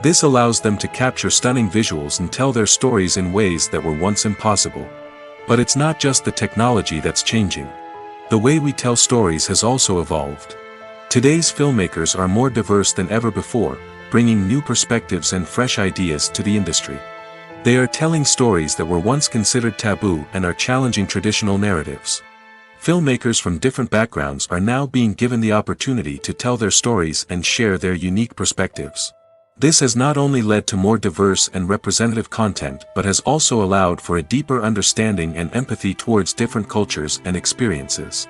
This allows them to capture stunning visuals and tell their stories in ways that were once impossible. But it's not just the technology that's changing. The way we tell stories has also evolved. Today's filmmakers are more diverse than ever before, bringing new perspectives and fresh ideas to the industry. They are telling stories that were once considered taboo and are challenging traditional narratives. Filmmakers from different backgrounds are now being given the opportunity to tell their stories and share their unique perspectives. This has not only led to more diverse and representative content but has also allowed for a deeper understanding and empathy towards different cultures and experiences.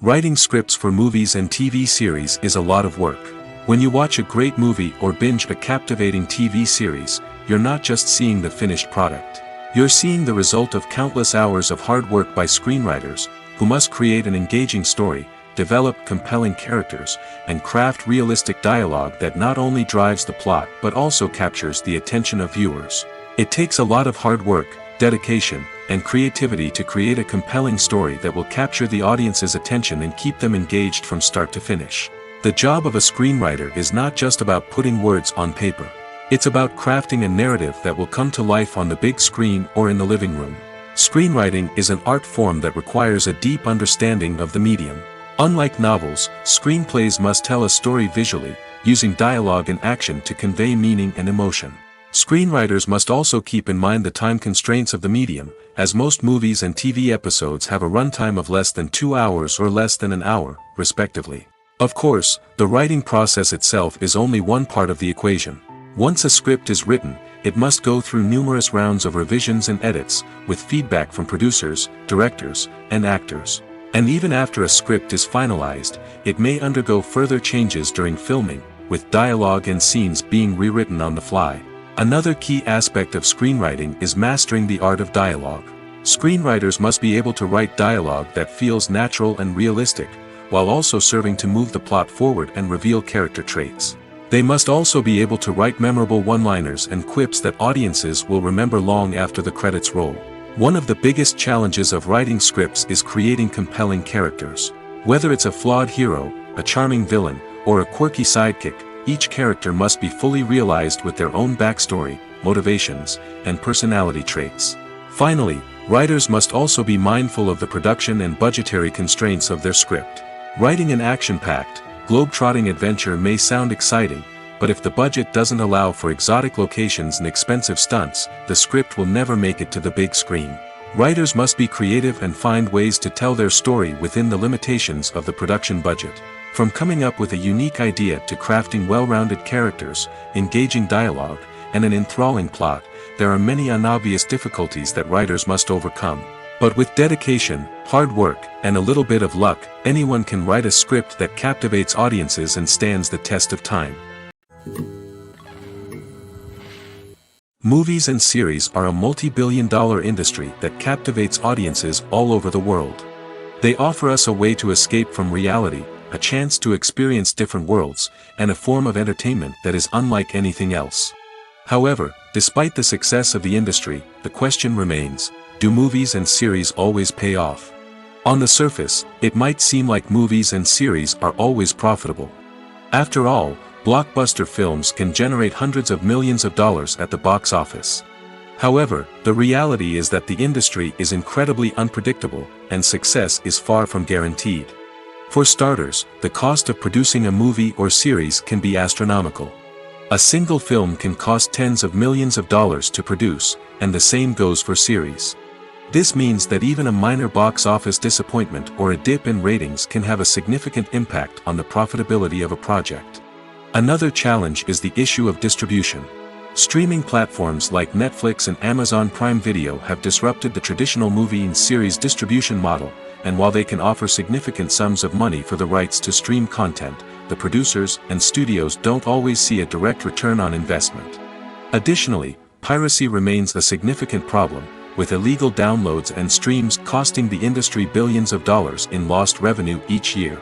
Writing scripts for movies and TV series is a lot of work. When you watch a great movie or binge a captivating TV series, you're not just seeing the finished product. You're seeing the result of countless hours of hard work by screenwriters, who must create an engaging story, develop compelling characters, and craft realistic dialogue that not only drives the plot but also captures the attention of viewers. It takes a lot of hard work, dedication, and creativity to create a compelling story that will capture the audience's attention and keep them engaged from start to finish. The job of a screenwriter is not just about putting words on paper. It's about crafting a narrative that will come to life on the big screen or in the living room. Screenwriting is an art form that requires a deep understanding of the medium. Unlike novels, screenplays must tell a story visually, using dialogue and action to convey meaning and emotion. Screenwriters must also keep in mind the time constraints of the medium, as most movies and TV episodes have a runtime of less than 2 hours or less than an hour, respectively. Of course, the writing process itself is only one part of the equation. Once a script is written, it must go through numerous rounds of revisions and edits, with feedback from producers, directors, and actors. And even after a script is finalized, it may undergo further changes during filming, with dialogue and scenes being rewritten on the fly. Another key aspect of screenwriting is mastering the art of dialogue. Screenwriters must be able to write dialogue that feels natural and realistic, while also serving to move the plot forward and reveal character traits. They must also be able to write memorable one-liners and quips that audiences will remember long after the credits roll. One of the biggest challenges of writing scripts is creating compelling characters. Whether it's a flawed hero, a charming villain, or a quirky sidekick, each character must be fully realized with their own backstory, motivations, and personality traits. Finally, writers must also be mindful of the production and budgetary constraints of their script. Writing an action-packed, globe-trotting adventure may sound exciting, but if the budget doesn't allow for exotic locations and expensive stunts, the script will never make it to the big screen. Writers must be creative and find ways to tell their story within the limitations of the production budget. From coming up with a unique idea to crafting well-rounded characters, engaging dialogue, and an enthralling plot, there are many unobvious difficulties that writers must overcome. But with dedication, hard work, and a little bit of luck, anyone can write a script that captivates audiences and stands the test of time. Movies and series are a multi-billion-dollar industry that captivates audiences all over the world. They offer us a way to escape from reality, a chance to experience different worlds, and a form of entertainment that is unlike anything else. However, despite the success of the industry, the question remains, do movies and series always pay off? On the surface, it might seem like movies and series are always profitable. After all, blockbuster films can generate hundreds of millions of dollars at the box office. However, the reality is that the industry is incredibly unpredictable, and success is far from guaranteed. For starters, the cost of producing a movie or series can be astronomical. A single film can cost tens of millions of dollars to produce, and the same goes for series. This means that even a minor box office disappointment or a dip in ratings can have a significant impact on the profitability of a project. Another challenge is the issue of distribution. Streaming platforms like Netflix and Amazon Prime Video have disrupted the traditional movie and series distribution model, and while they can offer significant sums of money for the rights to stream content, the producers and studios don't always see a direct return on investment. Additionally, piracy remains a significant problem, with illegal downloads and streams costing the industry billions of dollars in lost revenue each year.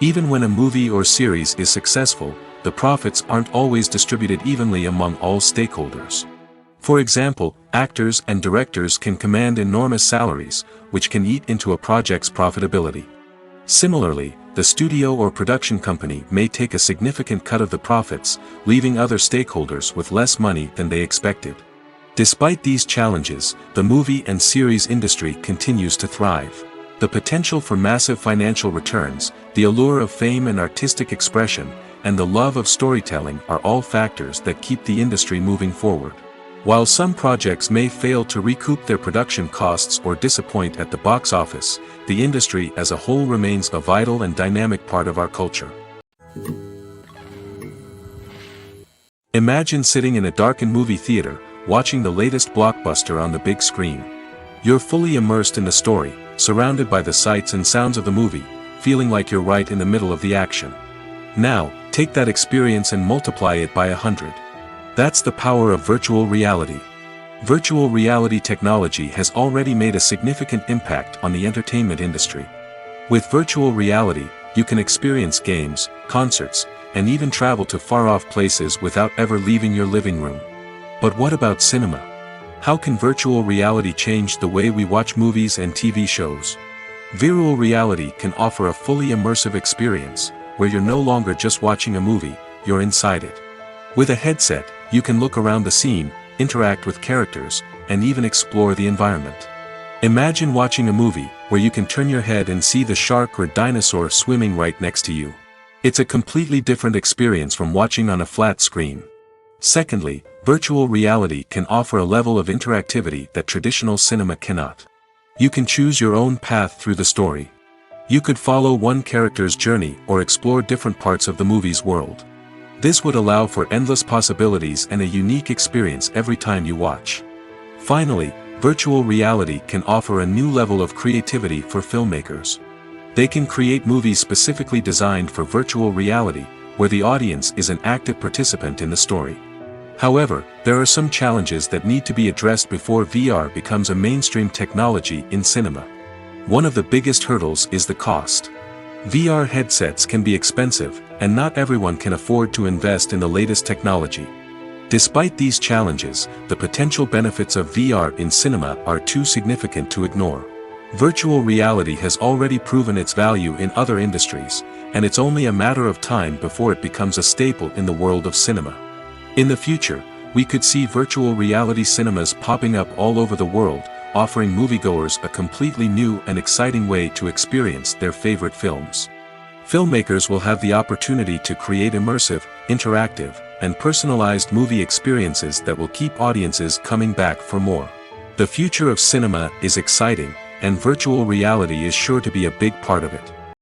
Even when a movie or series is successful, the profits aren't always distributed evenly among all stakeholders. For example, actors and directors can command enormous salaries, which can eat into a project's profitability. Similarly, the studio or production company may take a significant cut of the profits, leaving other stakeholders with less money than they expected. Despite these challenges, the movie and series industry continues to thrive. The potential for massive financial returns, the allure of fame and artistic expression, and the love of storytelling are all factors that keep the industry moving forward. While some projects may fail to recoup their production costs or disappoint at the box office, the industry as a whole remains a vital and dynamic part of our culture. Imagine sitting in a darkened movie theater, watching the latest blockbuster on the big screen. You're fully immersed in the story, surrounded by the sights and sounds of the movie, feeling like you're right in the middle of the action. Now, take that experience and multiply it by 100. That's the power of virtual reality. Virtual reality technology has already made a significant impact on the entertainment industry. With virtual reality, you can experience games, concerts, and even travel to far-off places without ever leaving your living room. But what about cinema? How can virtual reality change the way we watch movies and TV shows? Virtual reality can offer a fully immersive experience, where you're no longer just watching a movie, you're inside it. With a headset, you can look around the scene, interact with characters, and even explore the environment. Imagine watching a movie, where you can turn your head and see the shark or dinosaur swimming right next to you. It's a completely different experience from watching on a flat screen. Secondly, virtual reality can offer a level of interactivity that traditional cinema cannot. You can choose your own path through the story. You could follow one character's journey or explore different parts of the movie's world. This would allow for endless possibilities and a unique experience every time you watch. Finally, virtual reality can offer a new level of creativity for filmmakers. They can create movies specifically designed for virtual reality, where the audience is an active participant in the story. However, there are some challenges that need to be addressed before VR becomes a mainstream technology in cinema. One of the biggest hurdles is the cost. VR headsets can be expensive, and not everyone can afford to invest in the latest technology. Despite these challenges, the potential benefits of VR in cinema are too significant to ignore. Virtual reality has already proven its value in other industries, and it's only a matter of time before it becomes a staple in the world of cinema. In the future, we could see virtual reality cinemas popping up all over the world, offering moviegoers a completely new and exciting way to experience their favorite films. Filmmakers will have the opportunity to create immersive, interactive, and personalized movie experiences that will keep audiences coming back for more. The future of cinema is exciting, and virtual reality is sure to be a big part of it.